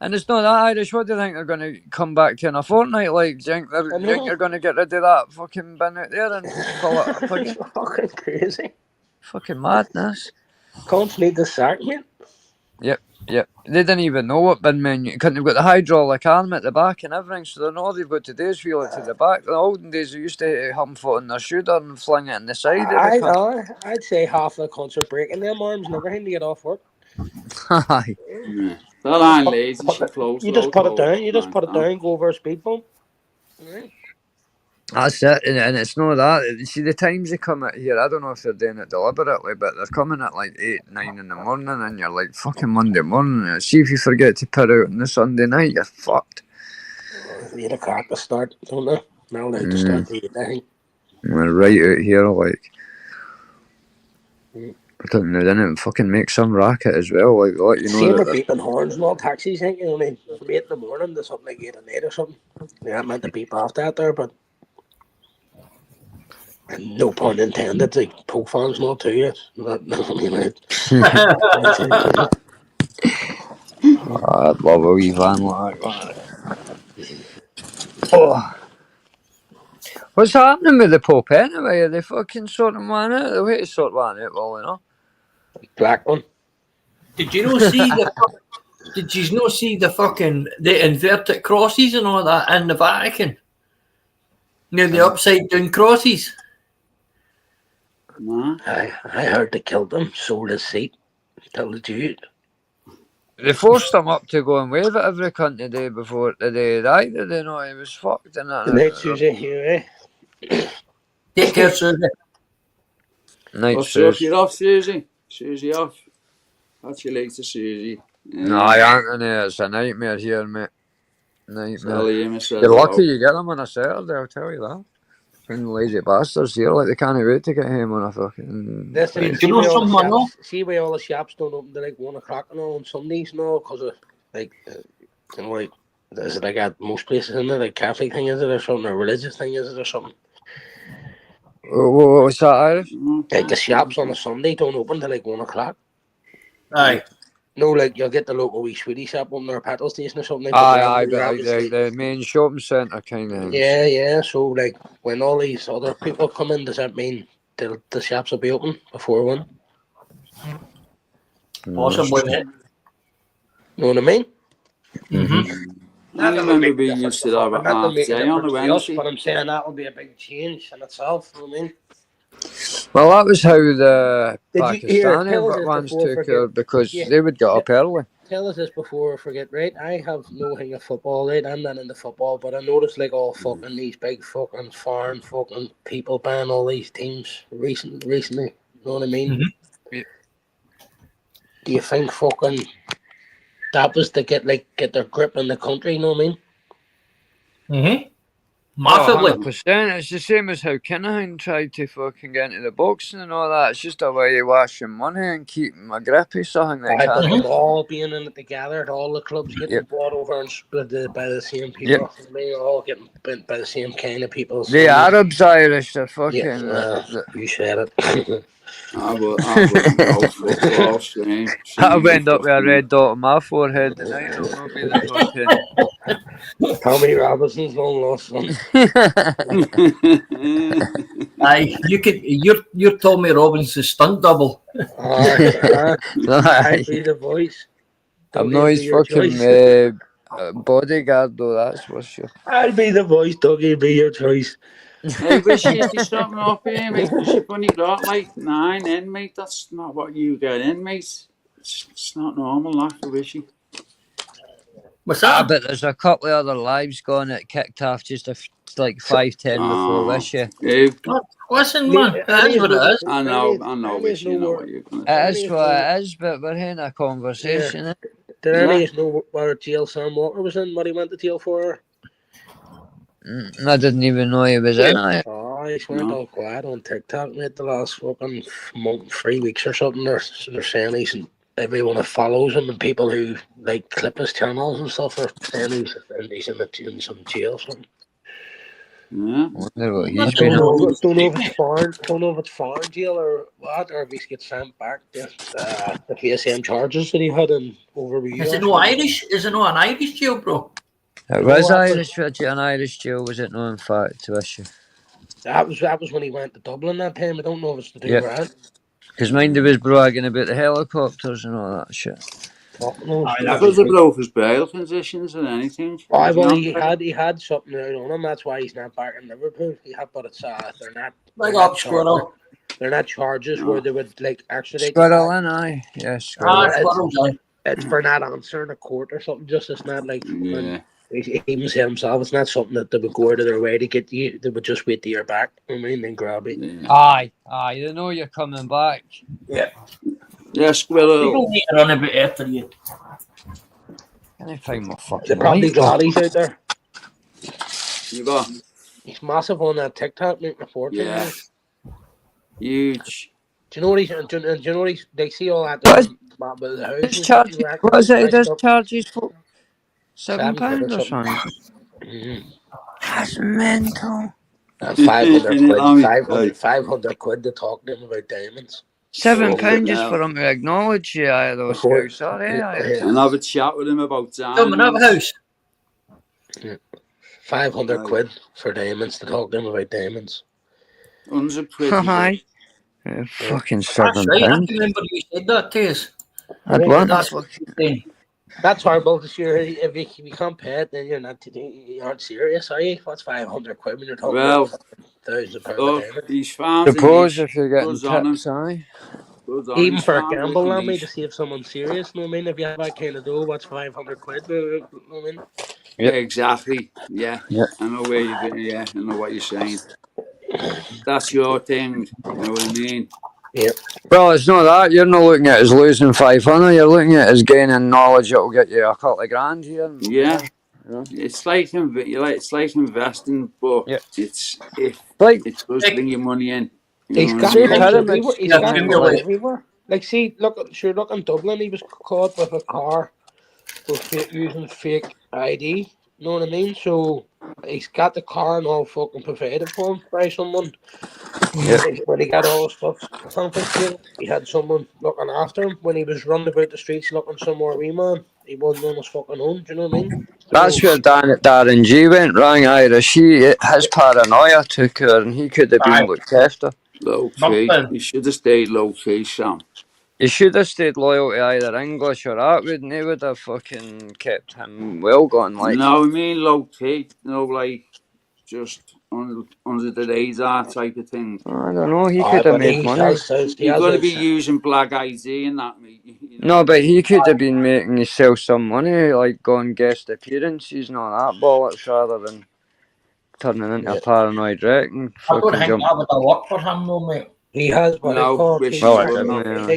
And it's not that Irish. What do you think they're going to come back to in a fortnight? Like, do you think they're going to get rid of that fucking bin out there and pull it up again? Fucking crazy. Fucking madness. Can't need the sack, man. Yep. They didn't even know what bin men. Couldn't have got the hydraulic arm at the back and everything, so they know they've got today's wheel to the back. In the olden days, they used to hump foot in their shoulder and fling it in the side. I'd say half the cunts are breaking them arms and everything to get off work. Aye. That ain't lazy. You just put it down. You just put it down. Go over a speed bump. Right. That's it, and it's not that. See, the times they come out here, I don't know if they're doing it deliberately, but they're coming at like 8, 9 in the morning, and you're like, fucking Monday morning. See if you forget to put out on the Sunday night, you're fucked. 8 o'clock to start, don't they? Now they to start the 8, I think. We're right out here, like. They didn't fucking make some racket as well, like what, you know. Same with beeping horns and all taxis, I think, you know, from 8 in the morning to something like 8 at night or something. They're not meant to beep off that there, but. And no pun intended, like poke fans not to you. I'd love a wee van like that. Oh. What's happening with the Pope anyway? Are they fucking sorting one out? The way to sort one out, well, you know. Black one. Did you not see the? Did you not see the fucking the inverted crosses and all that in the Vatican? The upside down crosses. Nah. I heard they killed him, sold his seat. Tell the truth. They forced him up to go and wave at every cunt the day before the day died. Did they know he was fucked and that? Good night, Susie. You, Take care, Susie. Night, Oh, so Susie. you're off, Susie. Susie off. Catch you later, Susie. No, Anthony, it's a nightmare here, mate. Nightmare. You're lucky you get them on a Saturday, I'll tell you that. Fucking lazy bastards here, like they can't wait to get home on a fucking. listen, see why all the shops don't open till like 1 o'clock and all on Sundays, no, because of like, you know, like, is it like at most places in there, like Catholic thing is it or something, or religious thing is it or something? What's that, Irish? Like the shops on a Sunday don't open till like 1 o'clock. Aye. No, like you'll get the local wee sweetie shop open or a petrol station or something. Aye, but like the main shopping centre kind of. Yeah. So like when all these other people come in, does that mean the shops will be open before 1? Possibly, mate. Know what I mean? I remember we used to have a half day on the Wednesday. But I'm saying that will be a big change in itself. You know what I mean? Well, that was how the Pakistani ones took her because they would get up early. Tell us this before I forget, right? I have no thing of football, right? I'm not into football, but I noticed like all fucking these big fucking foreign fucking people buying all these teams recently. You know what I mean? Yeah. Do you think fucking that was to get their grip in the country? You know what I mean? Massively. 100%. It's the same as how Kinahan tried to fucking get into the boxing and all that. It's just a way of washing money and keeping my grip or something like that. Them all being in it together, all the clubs getting bought over and split by the same people. All getting bent by the same kind of people. The Arabs, Irish, they're fucking. You said it. I wouldn't know football, shame. I'll end up with a red dot on my forehead tonight. I'll not be the fucking. Tommy Robinson's long lost son. Aye, you're Tommy Robinson's stunt double. I'd be the voice. I'm not his fucking bodyguard though, that's for sure. I'll be the voice, Dougie, be your choice. Hey, Wishy, is there something up here, mate? Because you've only got like 9 in, mate. That's not what you get in, mate. It's not normal, that, for Wishy. What's that? But there's a couple of other lives gone that kicked off just like 5-10 before Wishy. Listen, man, that is what it is. I know, Wishy, you know what you're going to say. It is what it is, but we're in a conversation. Yeah. Did any of you know where jail Sam Walker was in, what he went to jail for? I didn't even know he was in it. Oh, he's went all quiet on TikTok, mate, the last fucking 3 weeks or something. They're saying he's everyone that follows him and people who like clip his channels and stuff are saying he's in some jail or something. Yeah. Don't know if it's foreign jail or what, or if he gets sent back to the same charges that he had in over the years. Is it no Irish? Is it no an Irish jail, bro? It was Irish, an Irish jail, was it? No, in fact, to issue. That was when he went to Dublin that time. I don't know if it's to do with that. Because mind he was bragging about the helicopters and all that shit. That was about his bail conditions and anything. Well, he had something out on him. That's why he's not back in Liverpool. But it's they're not. They're not charges where they would like extradite. Squirrel, aye. Yes. It's for not answering a court or something. Just it's not like. He even said himself, it's not something that they would go out of their way to get you. They would just wait till you're back. I mean, then grab it. Aye. They know you're coming back. Yeah. Yeah, Squirrel. You don't need to run a bit after you. Can I find my fucking They're probably glad he's out there. You got? He's massive on that TikTok, making a fortune. Yeah. Huge. Do you know what he's? Do you know what he's? They see all that. What is it? He charges for £7 or something. That's mental. And 500 quid to talk to him about diamonds. £7 just for him to acknowledge you, those guys. Sorry, and have a chat with him about diamonds. Come and have a house. Yeah. 500 quid for diamonds to talk to him about diamonds. Un's a pretty Aye. good. Fucking That's right. I £7. remember you said that to us. I'd Yeah, want That's a what you're saying. that's horrible. This year, if you can't pay it, then you aren't serious, are you? What's 500 quid when you're talking Well, about £1,000 of look, diamonds? he's found a suppose niche. if you're getting Good on him. tips, aye. Good on him. Even He's for a found a gamble, little on me to niche. see if someone's serious. You know what I mean? If you have that kind of dough, what's 500 quid? You know what I mean? Yep. Exactly. Yeah. Yeah. I know where you're going. Yeah, I know what you're saying. That's your thing. You know what I mean? Yeah. Well, it's not that. You're not looking at it as losing 500. You're looking at it as gaining knowledge that will get you a couple of grand here and Yeah. there. You know? It's like it's like investing, but Yeah. it's if Like, it does bring your money in. You He's know what I got say mean? caught everywhere. pyramids He's can got make caught like, everywhere. Like, see, look in Dublin, he was caught with a car with using fake ID. You know what I mean? So he's got the car and all fucking provided for him by someone. yeah. When he got all his stuff confiscated, he had someone looking after him. When he was running about the streets looking somewhere wee man, he wasn't on his fucking own. Do you know what I mean? So, That's where Darren G went wrong, Irish. His paranoia took her and he could have been Aye. looked after. Low key. Something. You should have stayed low key, Sam. He should have stayed loyal to either English or that, wouldn't he? Would have fucking kept him well gone, like. No, I mean low key. Like just under the radar type of thing. I don't know, he could have but made money. he You've has got to be his, using black ID and that, mate. You No, know. but he could have been making himself some money, like going guest appearances and all that bollocks, rather than turning into a yeah, paranoid wreck and I don't fucking think jump. that would have worked for him, though, mate. he has what they No, call wish Well, he it wouldn't didn't, have.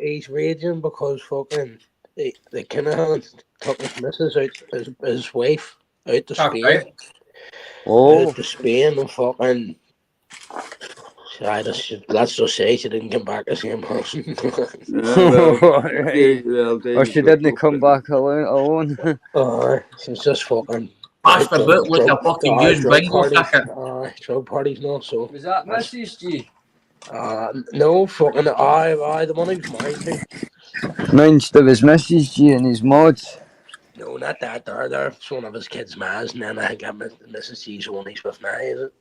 he's raging because fucking the Kinahan took his missus out, his wife out to That's Spain, right. Oh, and fucking. Let's just say she didn't come back the same person. Yeah, well, right. there Or you she go. didn't come back alone. She's just fucking Passed about like a fucking used drug bingo parties, ticket. drug parties, no. So Was that Mrs. G? no fucking the one who's married to. Mine's there was Mrs. G and his mods. No, not that. There's one of his kids' mas, and then I think Mrs. G's the one he's with now, is it?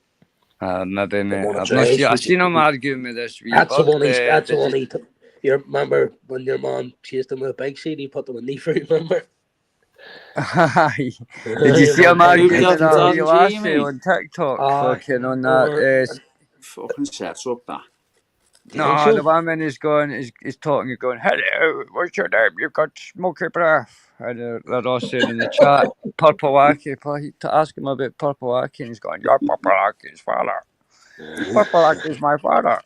Maybe, The mate. one I've that's not right. seen. I seen him arguing with this wee That's the bird. one that's the Did one you? he took. You remember when your mom chased him with a bike seat? He put them in knee for. Remember? Aye. Did you see him Who arguing with got that wee Darren G, lassie mate? on TikTok? Ah, Fucking on that. Fucking sets up that. do you think No, so? the woman is going. Is talking. He's going. Hello, what's your name? You've got smoky breath. And they're all saying in the chat, Purple Wacky. To ask him about Purple Wacky, and he's going, "You're Purple Wacky's father. Purple Wacky's my father."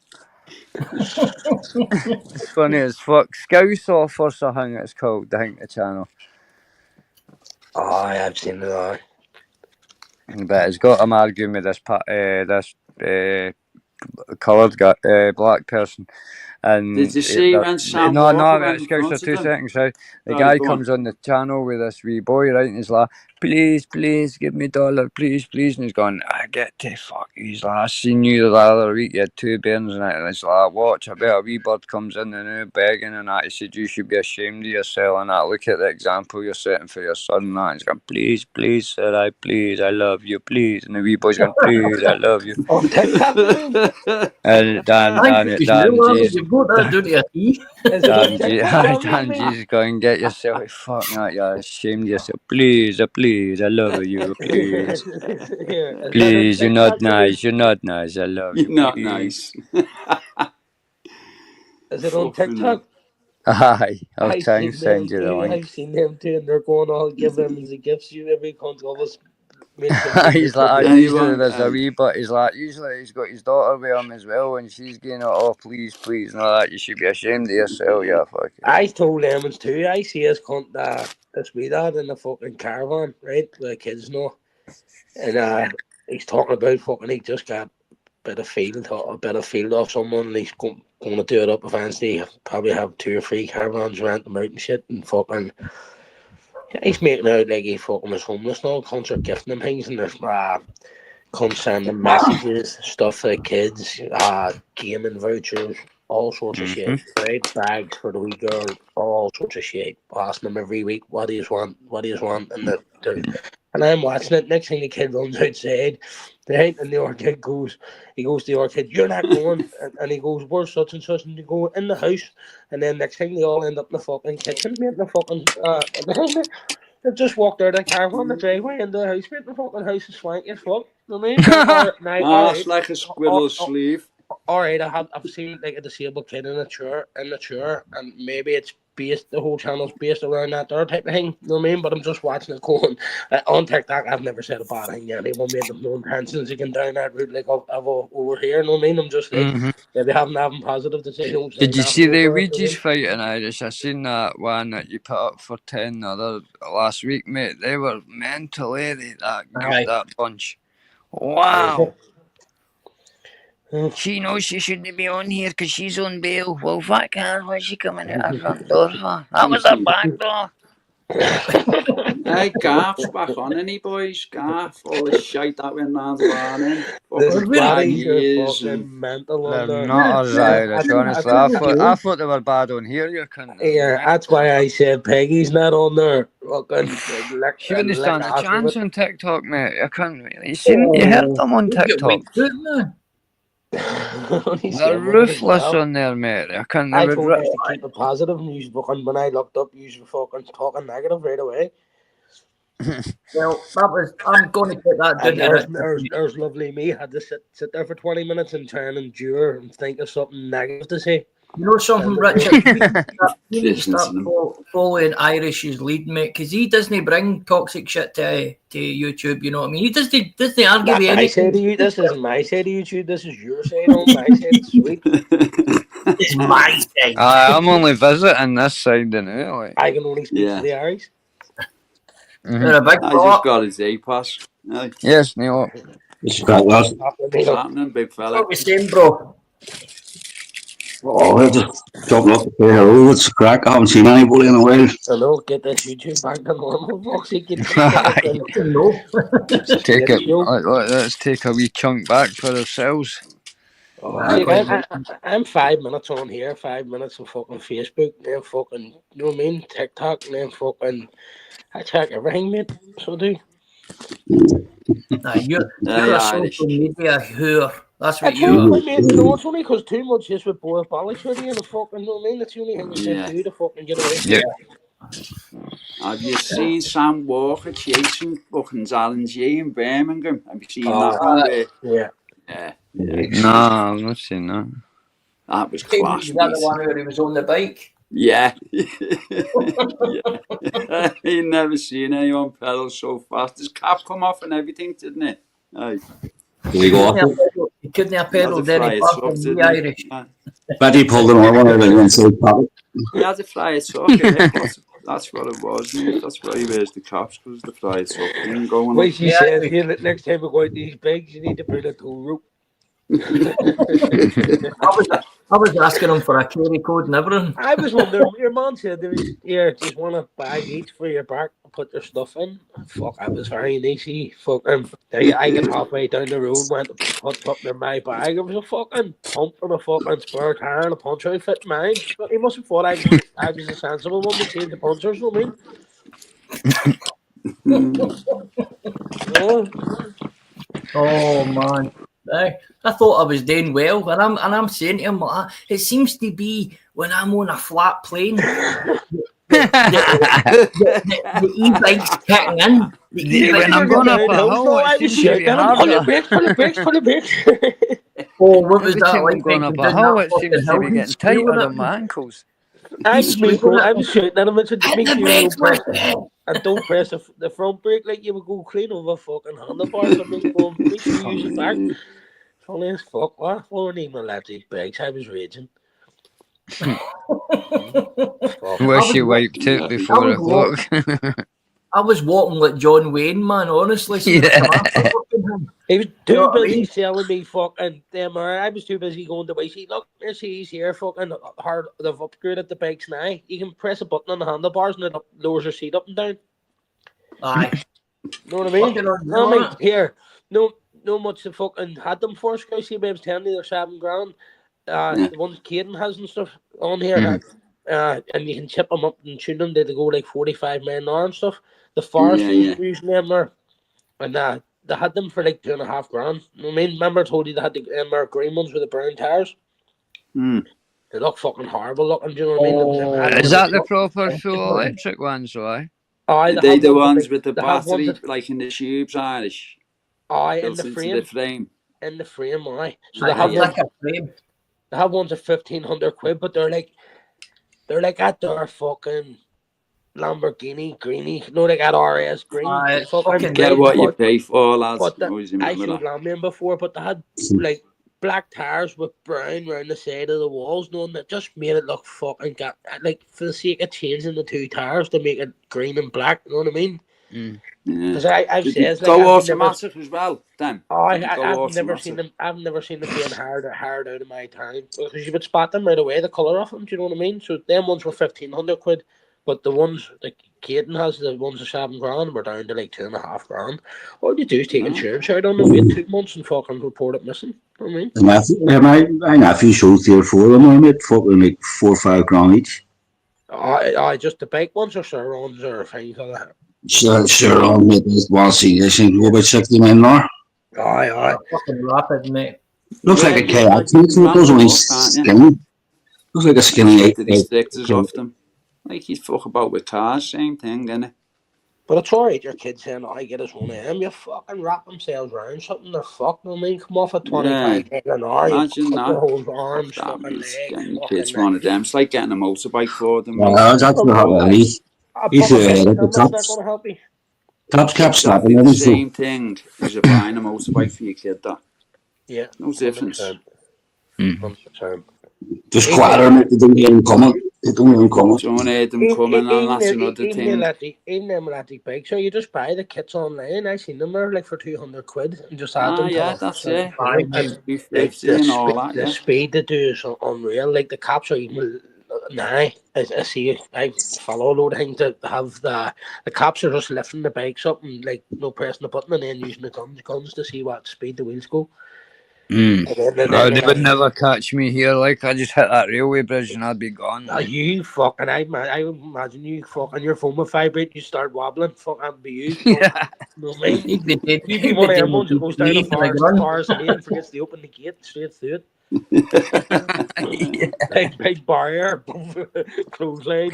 It's funny as fuck. Scouse offers, I think it's called. I think the channel. Oh, I've seen it. But it's got him arguing with this coloured guy, black person, Did and you see when Sam no, Walker no, went in excuse for front of 2 seconds. him? Right, the Sorry, guy go on. comes on the channel with this wee boy, right, and he's like, "Please, please, give me $1, please, please," and he's going, "I get to fuck." He's like, "I seen you the other week. You had 2 bairns and that." And it's like, "Watch, I bet a wee bird comes in and now begging and that." He said, "You should be ashamed of yourself and that. Look at the example you're setting for your son and that." And he's going, "Please, please, sir, please, I love you, please." And the wee boy's going, "Please, I love you." On TikTok, you mean? And I think it's Dan real, G's you've got that down to a T. Is it on TikTok? Dan G's going, "Get yourself a fucking out, you're ashamed of yourself. Please, please, I love you, please. Is that on Please, you're not TikTok? You mean? nice, you're not nice, I love You're you, not please." nice. Is it on Fucking hell. TikTok? Aye, I'll I've try and seen send them you the too. link. And they're going all give them as a gifts. You every cunt always mentions it. He's like, usually Anyone? there's a wee but he's like, usually he's got his daughter with him as well, and she's going, "Oh, please, please," and all that. You should be ashamed of yourself, yeah, fuck it. I told Lemons too. I see his cunt this wee lad in the fucking caravan, right? The kids know, and he's talking about fucking. He just got a bit of field off someone, and he's going to do it up eventually. Probably have 2 or 3 caravans, rent them out and shit, and fucking. He's making out like he fucking was homeless now. Cunts are gifting him things, and there's cunts sending messages, stuff to the kids, gaming vouchers, all sorts of shit. Right, bags for the wee girl, all sorts of shit. Asking them every week, what do you want? What do you want? And And I'm watching it. Next thing the kid runs outside, right? And the other kid goes, he goes to the other kid, "You're not going." And he goes, "Where's such and such?" And they go, "In the house." And then next thing they all end up in the fucking kitchen, mate, in the fucking they just walked out of the car on the driveway into the house, mate. The fucking house is swanky as fuck. You know what I mean? All It's right. like a squirrel's sleeve. All right, I've seen like a disabled kid in a chair, and maybe it's based, the whole channel's based around that there type of thing. You know what I mean? But I'm just watching it going on TikTok. I've never said a bad thing to anyone, made them no intentions to get down that route like I've over here. You know what I mean? I'm just like, if they haven't having positive to say, don't say Did you nothing see the over it, you know Ouija's fight in Irish? I seen that one that you put up for 10 the other last week, mate. They were mental, that bunch. Wow. She knows she shouldn't be on here because she's on bail. Well, fuck her. What's she coming out her front door for? That was her back door. Hey, Garth's back on, any boys? Garth, all the shite that went round the barn The bodies are years fucking mental on They're there. not as Irish, honestly. I That's thought they were bad on here, you couldn't. that's why I said Peggy's not on there. Fucking She wouldn't stand a half of chance it. on TikTok, mate. You couldn't really. You heard them on TikTok. They're ruthless on there, mate. I can't I never. told you to keep it positive, and you fucking, when I looked up, you were fucking talking negative right away. Well, I'm going to put that down And there's lovely me. Had to sit there for 20 minutes and try and endure and think of something negative to say. You know something, Richard? You need to start following Irish's lead, mate, because he doesn't bring toxic shit to YouTube. You know what I mean? He doesn't argue with I say anything. to you, this isn't my side of YouTube. This is your side. On my side, it's sweet. It's my side. I'm only visiting this side anyway. I can only speak for the Irish. They're a big I just got his A-pass. Yes, Neil. What's happening, big fella? What we saying, bro? Oh, I just dropping up to say hello. It's a crack. I haven't seen anybody in a while. I know, get this YouTube back to normal, Foxy. Let's take a wee chunk back for ourselves. I'm 5 minutes on here, 5 minutes on fucking Facebook, then fucking, you know what I mean, TikTok, and then fucking, I check everything, mate. So do. You're a social media whore. That's what you are. No, it's only because too much is with both Bally's hoodie and the fucking, you know what I mean? That's the only thing you can do to fucking get away from it. Have you seen Sam Walker chasing fucking Zallinger in Birmingham? Have you seen that one? Yeah. No, I've not seen that. That was class. Is that the one where he was on the bike? Yeah. I ain't never seen anyone pedal so fast. His cap come off and everything, didn't it? Aye. Did he go off? He couldn't have pedalled any faster than the Irish. Bet he pulled another one out of the inside pocket. He had to fly it off. That's what it was, mate. That's why he wears the caps, because the fly it off thing going. Wait, she said here that next time we go out these bikes, you need to bring a tow rope. I was asking him for a carry code and everything. I was wondering, your man said there was, just want a bag each for your back to put your stuff in. Fuck, I was very easy. Fucking, I got halfway down the road, went to put something in my bag. It was a fucking pump and a fucking spare tire and a punch outfit in mine. But he must have thought I was a sensible one to change the punchers, you know what I mean? Oh man. I thought I was doing well, and I'm saying to him, it seems to be when I'm on a flat plane, the e-bike's kicking in. When I'm going up a hill, it seems to be harder. Pull the brakes. Oh, what was that like? Going up a hill, it seems to be getting tighter on my ankles. I was shooting at him and said, make sure and don't press the front brake like you would go clean over fucking handlebars. I mean, make sure you use it back. Funny as fuck. What? Weren't even left these brakes. I was raging. Wish you wiped it before it broke. I was walking like John Wayne, man, honestly. He was too busy selling me fucking them. I was too busy going to see, look, he's here fucking hard. They've upgraded the bikes now. You can press a button on the handlebars and it lowers your seat up and down. Aye. Know what I mean? Here, no much to fucking had them for us, guys. See, babes, telling me they're $7,000. The ones Caden has and stuff on here. And you can chip them up and tune them. They go like 45 miles an hour and stuff. The Forest using them are And they had them for like $2.5 grand. I mean, remember I told you they had the green ones with the brown tires? They look fucking horrible looking, do you know what I mean? Is that the proper full electric ones, right? Are they the ones with the battery, like in the tubes, Irish? In the frame. In the frame, aye. So they have like a frame. They have ones at £1,500, but they're like at their fucking Lamborghini greeny. You know, they got RS green. Fucking get what you pay for, lads. But I showed Lambian before, but they had like black tires with brown around the side of the walls, knowing that just made it look fucking like for the sake of changing the two tires to make it green and black. You know what I mean? Because I've said go automatic as well. Then I've never seen them. I've never seen them being hard out of my time because you would spot them right away. The color of them, do you know what I mean? So them ones were £1,500, but the ones like Caden has, the ones at £7 grand, were down to like $2.5 grand. All you do is take insurance out on them, wait 2 months, and fucking report it missing. You know what I mean, my nephew sold 3 or 4 of them, mate, fucking like $4 or $5 grand each. Just the bike ones or surrounds or things like that. Sure, mate, this one see this thing go about 60 miles an hour. Aye. Fucking rapid, mate. Looks like a kayak, so it goes only skinny. Looks like a skinny 8. The stickers off them. Like you fuck about with cars, same thing, innit? But it's alright, your kids saying, I get us one of them. You fucking wrap themselves around something, they're fucked. I mean, come off at 25 an hour. Imagine that. Your whole arms, fucking legs. Getting your kids one of them. It's like getting a motorbike for them. That's what happened. He's the tops kept stopping. The same thing as you're buying a motorbike for your kid, that. Yeah. No difference. 100%. Just quieter, mate. They don't hear them coming. Don't hear them coming, and that's another thing. Even them electric bikes, so you just buy the kits online. I seen them there like for £200 and just add them. Yeah, that's it. The speed they do is unreal. Like the cops are even now. I see. I follow a load of things that have the cops are just lifting the bikes up and like pressing the button and then using the guns to see what speed the wheels go. They would never catch me here. Like I just hit that railway bridge and I'd be gone. You fucking! I imagine you fucking your phone would vibrate. You start wobbling. Fuck, that'd be you. Yeah. No, mate. You'd be one of them ones who goes down the far lane and forgets to open the gate straight through it. Big barrier, clothesline.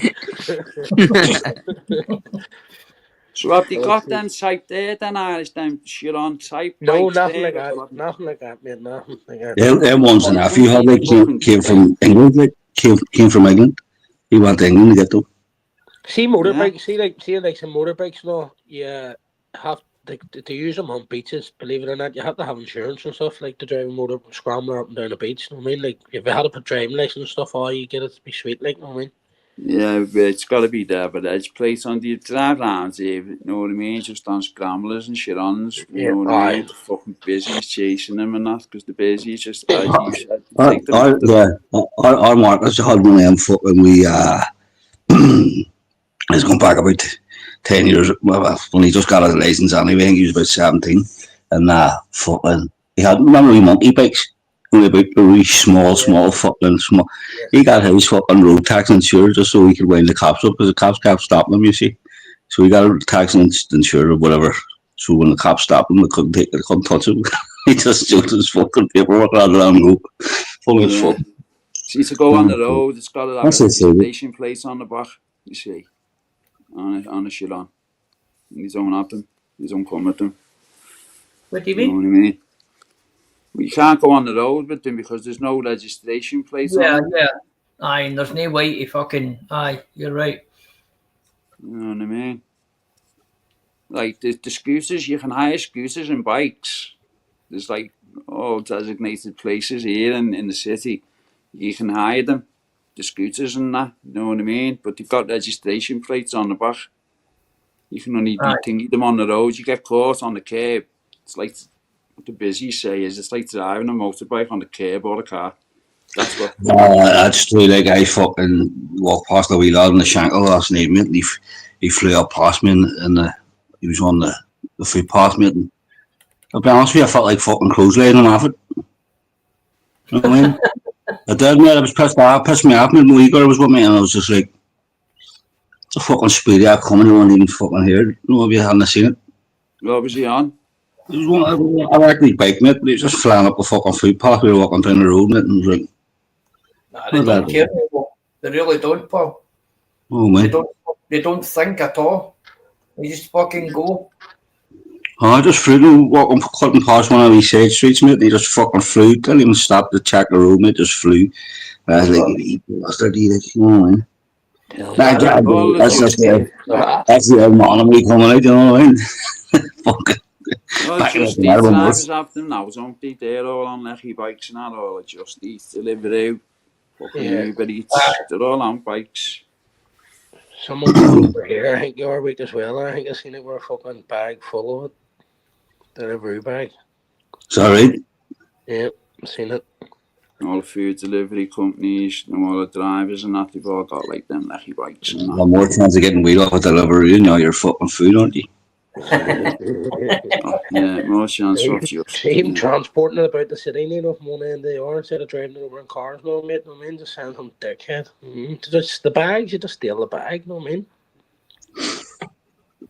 So have they got them type there, then Irish, them shit on type? No, nothing like that, mate, nothing like that. Them ones and nephew had like came from England, like came from England. He went to England to get them. See motorbikes, see like some motorbikes now, you have to use them on beaches, believe it or not. You have to have insurance and stuff, like to drive a motor scrambler up and down the beach. You know what I mean? Like if you had a driving license and stuff, you get it to be sweet, like, you know what I mean? Yeah, but it's got to be there, but edge plates on the drive rounds, you know what I mean? Just on scramblers and shit ons, you know what I mean? The fucking busy's chasing them and that, because the busy's just, as you said, take them out. Our Marcus had one of them fucking, it's going back about 10 years, when he just got his license anyway, I think he was about 17, and fucking, he had, remember we monkey bikes? Only about really small fucking small. He got his fucking road tax insured just so he could wind the cops up, because the cops kept stopping him, you see. So he got a tax insured or whatever. So when the cops stopped him, they couldn't touch him. He just took his fucking paperwork rather than go full as fuck. See, to go on the road, it's got to have a station place on the back, you see. On a shit on. And you don't have them. You don't come with them. What do you mean? You know what I mean? You can't go on the road with them because there's no registration plate on them. Yeah. Aye, and there's no way to fucking... Aye, you're right. You know what I mean? Like, the scooters, you can hire scooters and bikes. There's like, designated places here in the city. You can hire them. The scooters and that, you know what I mean? But they've got registration plates on the back. You can only thingy them on the road. You get caught on the curb. It's like... What the busy say is it's like driving a motorbike on the curb or a car. That's what. That's true. Like I fucking walked past the wee lad in the Shankill last night, mate. And he flew up past me, and he was on the footpath, mate. And I'll be honest with you, I felt like fucking clotheslining off it. You know what I mean? I did, mate. I was pissed me off. My wee girl was with me, and I was just like, "It's a fucking speedy out coming. You weren't even fucking here. You know, if you hadn't seen it." What was he on? I actually bike, mate, but he was just flying up the fucking footpath. We were walking down the road, mate, and he was like, Nah, they what don't that? care anymore. They really don't, Paul. Oh, They man. don't. They don't think at all. They just fucking go. Oh, I just flew to walking, cutting past one of these side streets, mate, and he just fucking flew. Didn't even stop to check the road, mate, just flew. And I was like, you bastard, you know what I mean? All the That's the old man of me coming out, you know what I mean? Fucking well, back in just the these terrible drivers mess. have them now, don't they? They're all on lecky bikes and that, all just Eats, Deliveroo, fucking Uber Eats. They're all on bikes. Someone got over here, I think the other week as well. I think I seen it with a fucking bag full of it. Delivery bag. Sorry. Yeah, seen it. All the food delivery companies, and all the drivers and that, they've all got like them lecky bikes and One that. more chance of getting weed off a delivery, you know, you're fucking food, aren't you? Oh, yeah, more chance of just. See him transporting it about the city, you know, from one end to the other instead of driving it over in cars, you know what I mean? I mean, just sound some dickhead. Just the bags, you just steal the bag, you know what I mean?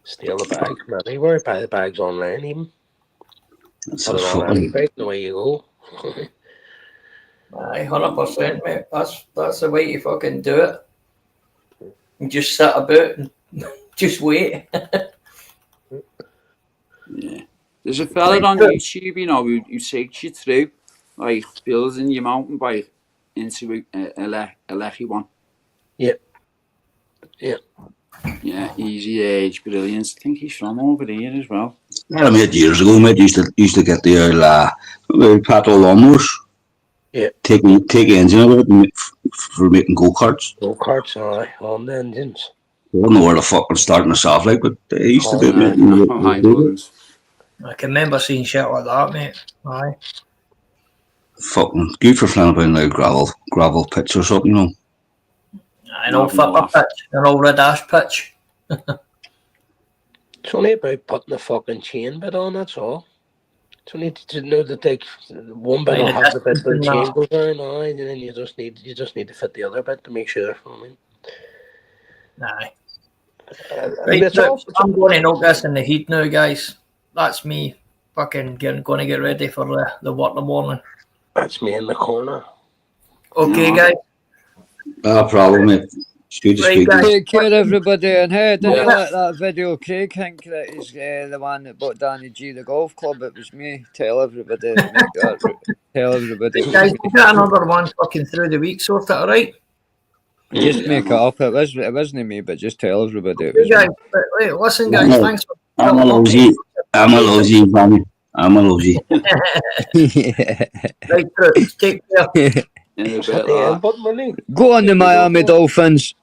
Steal the bags from anywhere, buy the bags online even. That's Put a it on fucking. any bike, and away you go. Aye, 100%, mate. That's the way you fucking do it. You just sit about and just wait. Yeah. There's a fella on YouTube, you know, who takes you through, like, building your mountain bike into a lecky one. Yeah. Yeah. Yeah, easy age, brilliant. I think he's from over here as well. I made years ago, mate, used to get the old petrol lawnmowers. Yeah. Take the engine out of it for making go-karts. Go-karts, aye, on the engines. I don't know where the fuck was starting us off like, but they used to do it, mate. No, I wouldn't. I can remember seeing shit like that, mate. Aye. Fucking good for flying about in like gravel pitch or something, you know. An old flipper pitch, an old red ash pitch. It's only about putting the fucking chain bit on, that's all. It's only to know that they one bit will have the bit where the chain goes down, aye, and then you just need to fit the other bit to make sure. I mean, Aye. Right, look, I'm going to note this in the heat now, guys. That's me fucking going to get ready for the work in the morning. That's me in the corner. Okay, guys. No problem, mate. It's good to speak to you. Take care, everybody. And hey, did you like that video, Craig? Think that he's the one that bought Danny G the golf club. It was me. Tell everybody. Tell everybody. Guys, we'll get another one fucking through the week, sort it, alright? Just make it up. It wasn't me, but just tell everybody. It was Hey, guys, wait, listen, guys. No, Thanks for. I'm a lousy, Tommy. I'm a lousy. yeah. Right, take care. In a bit like that. But money. Go on the Miami Dolphins.